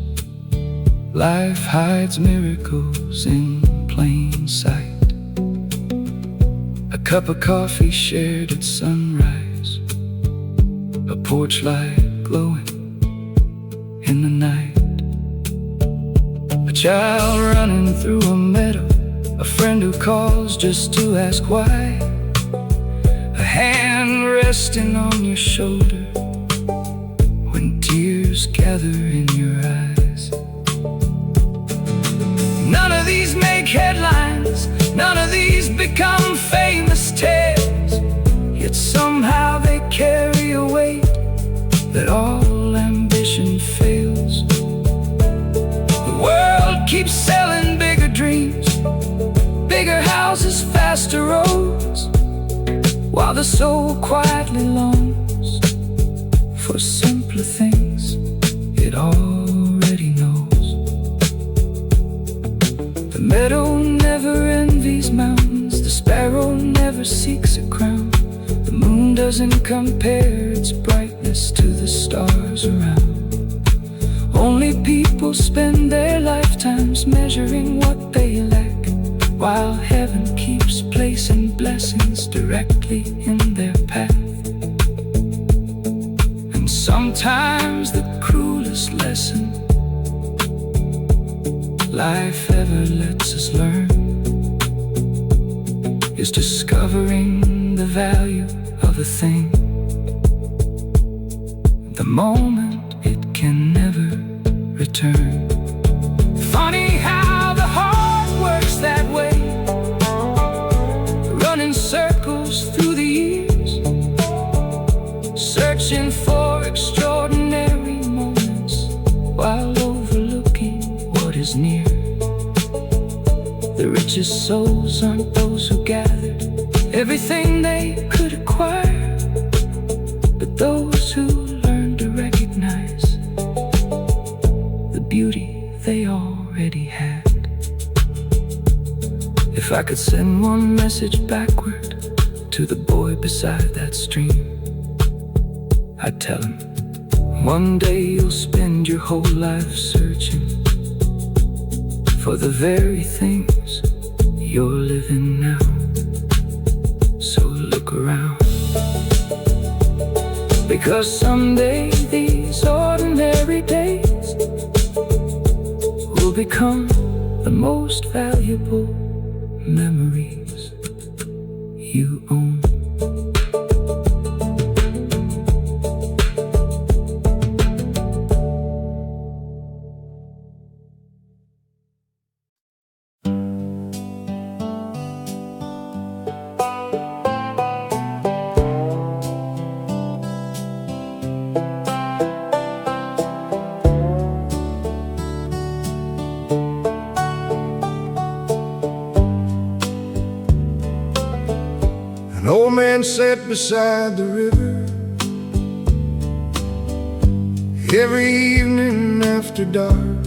Speaker 1: life hides miracles in plain sight. A cup of coffee shared at sunrise, a porch light glowing in the night, a child running through a meadow, a friend who calls just to ask why, a hand resting on your shoulder when tears gather in your eyes. None of these make headlines, none of these become famous tales, yet somehow they carry a weight that all ambition fails. The world keeps selling bigger dreams, bigger houses, faster roads, while the soul quietly longs for simpler things it already knows. The meadow never envies mountains, the sparrow never seeks a crown, the moon doesn't compare its brightness to the stars around. Only people spend their lifetimes measuring what they lack, while heaven keeps placing blessings directly in their path. And sometimes the cruelest lesson life ever lets us learn is discovering the value of a thing the moment it can never return. Funny how the heart works that way, running circles through the years, searching for extraordinary moments while overlooking what is near. The richest souls aren't those who gathered everything they could acquire, but those who learned to recognize the beauty they already had. If I could send one message backward to the boy beside that stream, I'd tell him, one day you'll spend your whole life searching for the very things you're living now. So look around, because someday these ordinary days will become the most valuable memories you own.
Speaker 2: An old man sat beside the river every evening after dark,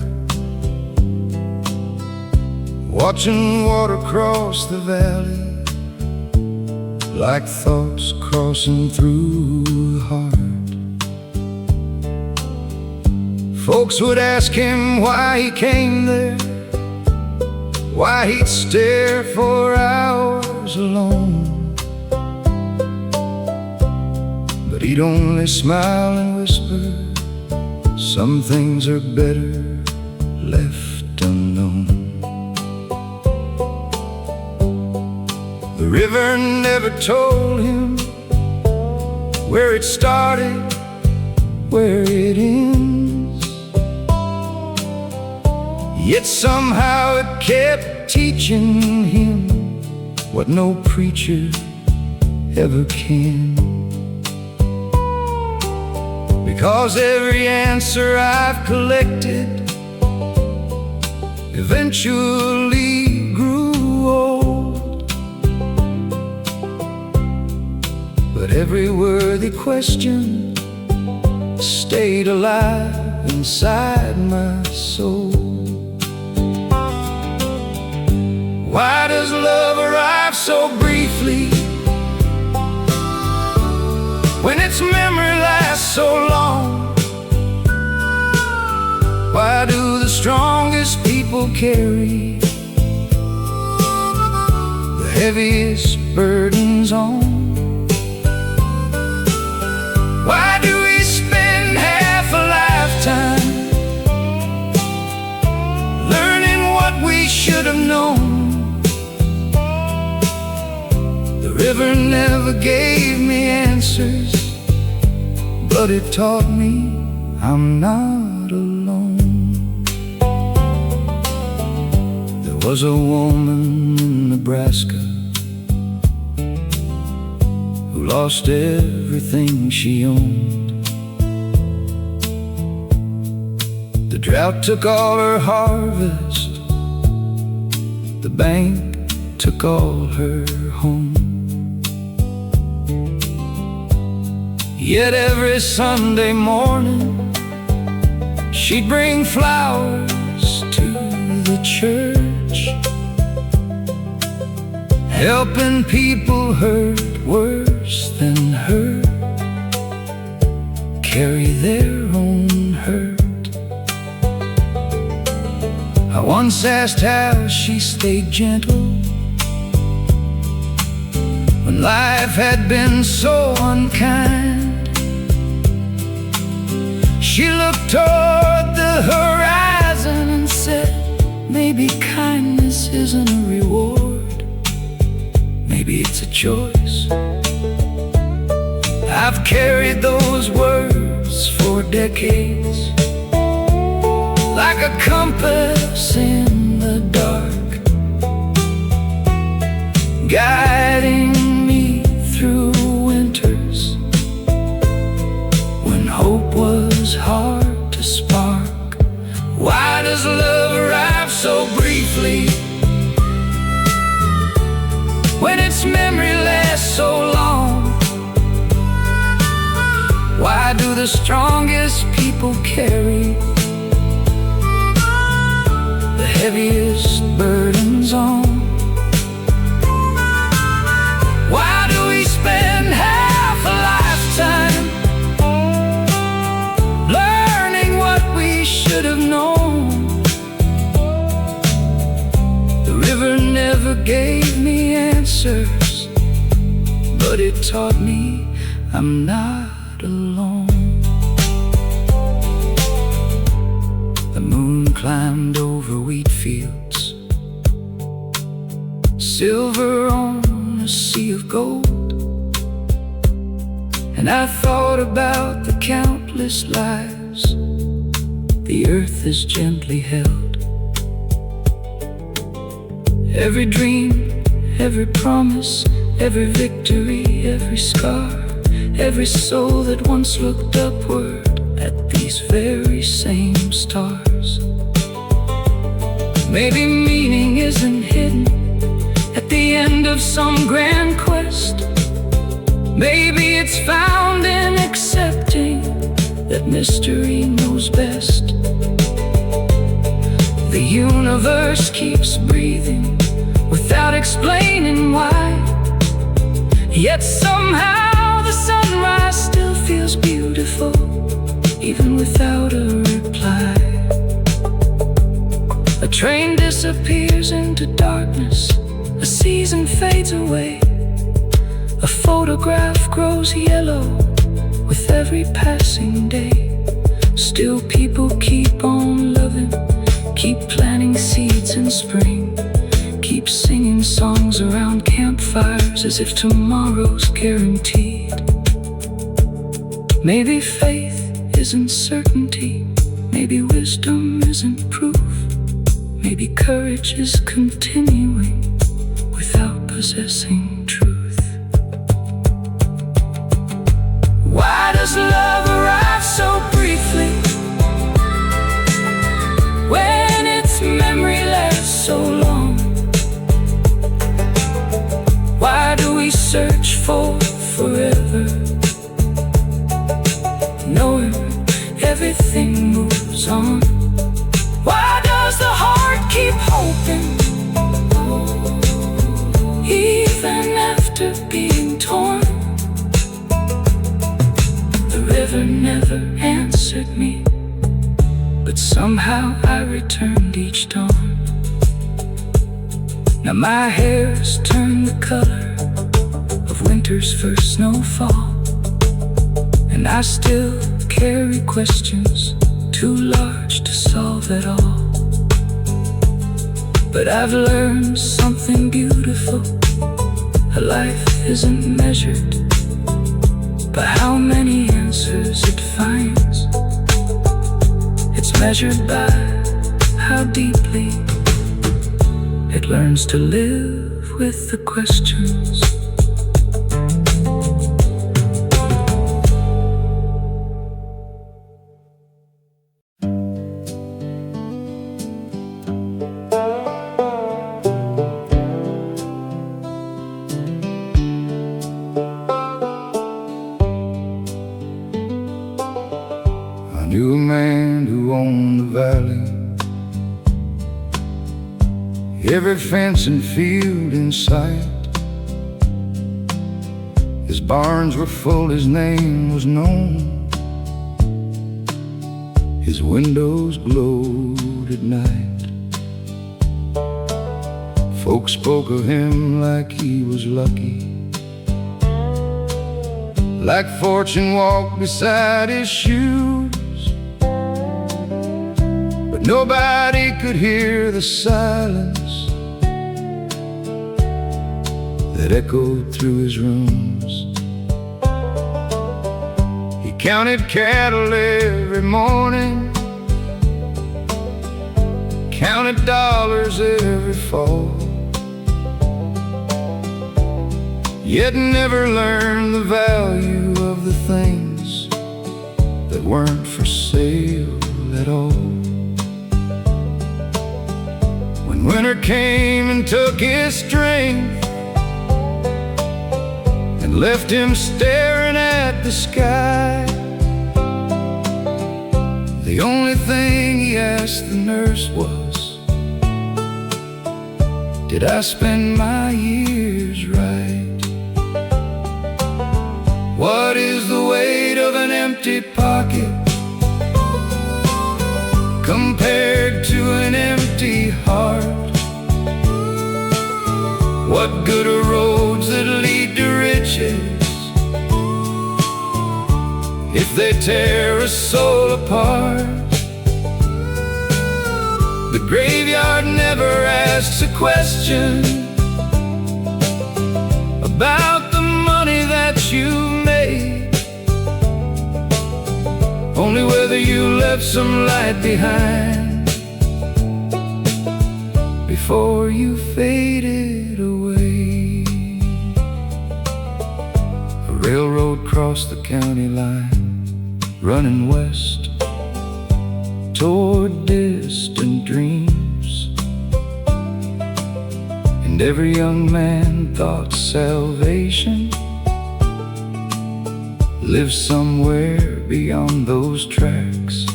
Speaker 2: watching water cross the valley like thoughts crossing through a heart. Folks would ask him why he came there, why he'd stare for hours alone, but he'd only smile and whisper, some things are better left unknown. The river never told him where it started, where it ends, yet somehow it kept teaching him what no preacher ever can. because every answer I've collected eventually grew old. But every worthy question stayed alive inside my soul. Why does love arrive so briefly when its memory lasts so long? Why do the strongest people carry the heaviest burdens on? Why do we spend half a lifetime learning what we should have known? The river never gave me answers, but it taught me I'm not alone. There was a woman in Nebraska who lost everything she owned. The drought took all her harvest, the bank took all her home. Yet every Sunday morning she'd bring flowers to the church, helping people hurt worse than her carry their own hurt. I once asked how she stayed gentle when life had been so unkind. She looked toward the horizon and said, maybe kindness isn't a reward, maybe it's a choice. I've carried those words for decades, like a compass in the dark, guiding me through winters when hope was hard to spark. Why does love arrive so briefly when its memory lasts so long? Why do the strongest people carry the heaviest burdens on? Why do we spend half a lifetime learning what we should have known? The river never gave me answers, but it taught me I'm not alone. The moon climbed over wheat fields, silver on a sea of gold, and I thought about the countless lives the earth has gently held. Every dream, every promise, every victory, every scar, every soul that once looked upward at these very same stars. Maybe meaning isn't hidden at the end of some grand quest. Maybe it's found in accepting that mystery knows best. The universe keeps breathing without explaining why, yet somehow the sunrise still feels beautiful, even without a reply. A train disappears into darkness, a season fades away, a photograph grows yellow with every passing day. Still people keep on loving, keep planting seeds in spring, keep singing songs around campfires as if tomorrow's guaranteed. Maybe faith isn't certainty, maybe wisdom isn't proof, maybe courage is continuing without possessing truth. Why does love arrive so
Speaker 1: everything moves on. Why does the heart keep hoping, even after being torn? The river never answered me, but somehow I returned each dawn. Now my hair's turned the color of winter's first snowfall, and I still carry questions too large to solve at all. But I've learned something beautiful. A life isn't measured by how many answers it finds. It's measured by how deeply it learns to live with the questions.
Speaker 2: I knew a man who owned the valley, every fence and field in sight. His barns were full, his name was known, his windows glowed at night. Folks spoke of him like he was lucky, like fortune walked beside his shoes. But nobody could hear the silence that echoed through his rooms. He counted cattle every morning, counted dollars every fall, yet never learned the value of the things that weren't for sale at all. When winter came and took his strength and left him staring at the sky, the only thing he asked the nurse was, did I spend my years right? What is the weight of an empty pocket compared to an empty heart? What good are roads that lead to riches if they tear a soul apart? The graveyard never asks a question about the money that you made, only whether you left some light behind before you faded away. A railroad crossed the county line, running west toward distant dreams, and every young man thought salvation lived somewhere beyond those tracks.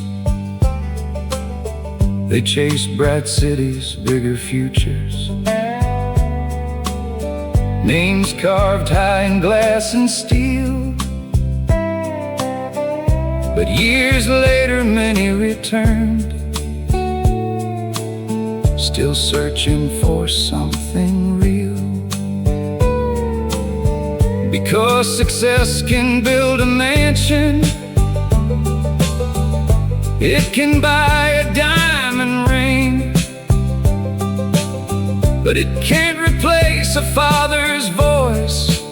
Speaker 2: They chased bright cities, bigger futures, names carved high in glass and steel. But years later many returned, still searching for something real. Because success can build a mansion, it can buy a diamond ring, but it can't replace a father's voice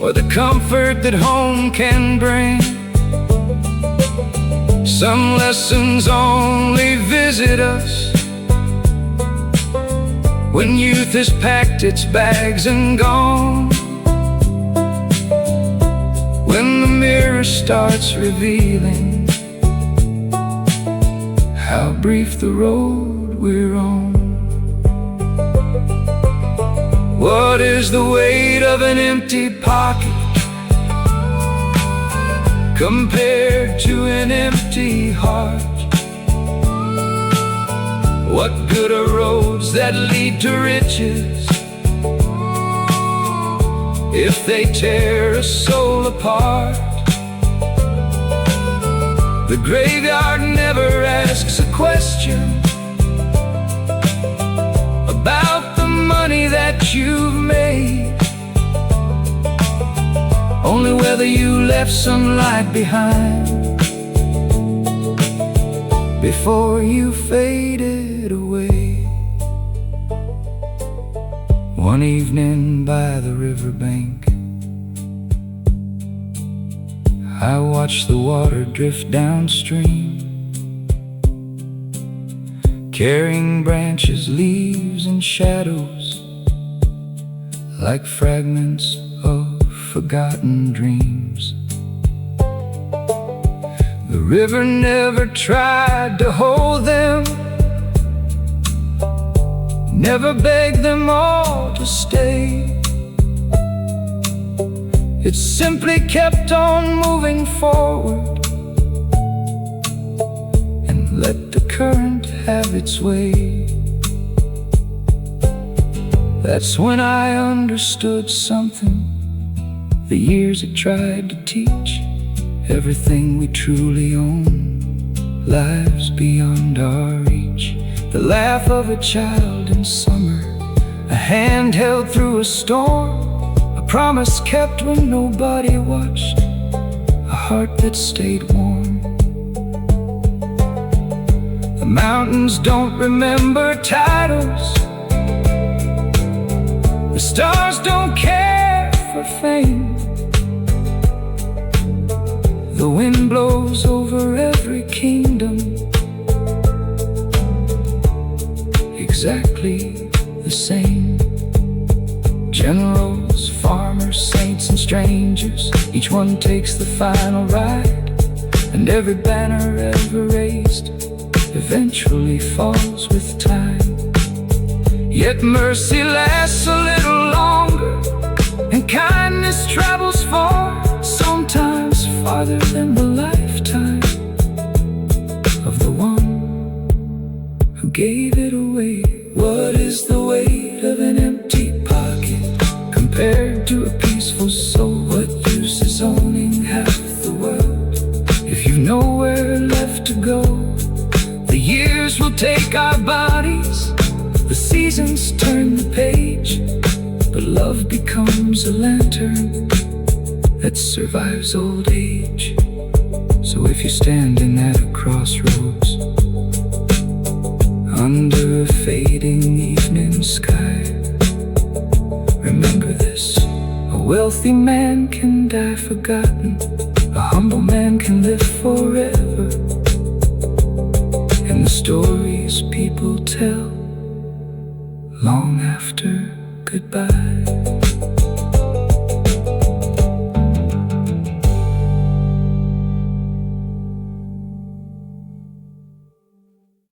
Speaker 2: or the comfort that home can bring. Some lessons only visit us when youth has packed its bags and gone, when the mirror starts revealing how brief the road we're on. What is the weight of an empty pocket
Speaker 1: compared to an empty heart. What good are roads that lead to riches if they tear a soul apart? The graveyard never asks a question about the money that you've made, only whether you left some light behind before you faded away. One evening by the riverbank, I watched the water drift downstream, carrying branches, leaves, and shadows like fragments of forgotten dreams. The river never tried to hold them, never begged them all to stay. It simply kept on moving forward and let the current have its way. That's when I understood something the years had tried to teach. Everything we truly own lies beyond our reach. The laugh of a child in summer, a hand held through a storm, a promise kept when nobody watched, a heart that stayed warm. The mountains don't remember titles, the stars don't care for fame. The wind blows over every kingdom exactly the same. Generals, farmers, saints, and strangers, each one takes the final ride, and every banner ever raised eventually falls with time. Yet mercy lasts a little longer, and kindness travels far, sometimes farther than the lifetime of the one who gave it away. What is the weight of an empty pocket compared to a peaceful soul? What use is owning half the world if you've nowhere left to go? The years will take our bodies, the seasons turn the page, but love becomes a lantern that survives old age. So if you're standing at a crossroads under a fading evening sky, remember this: a wealthy man can die forgotten, a humble man can live forever. And the stories people tell long after goodbye.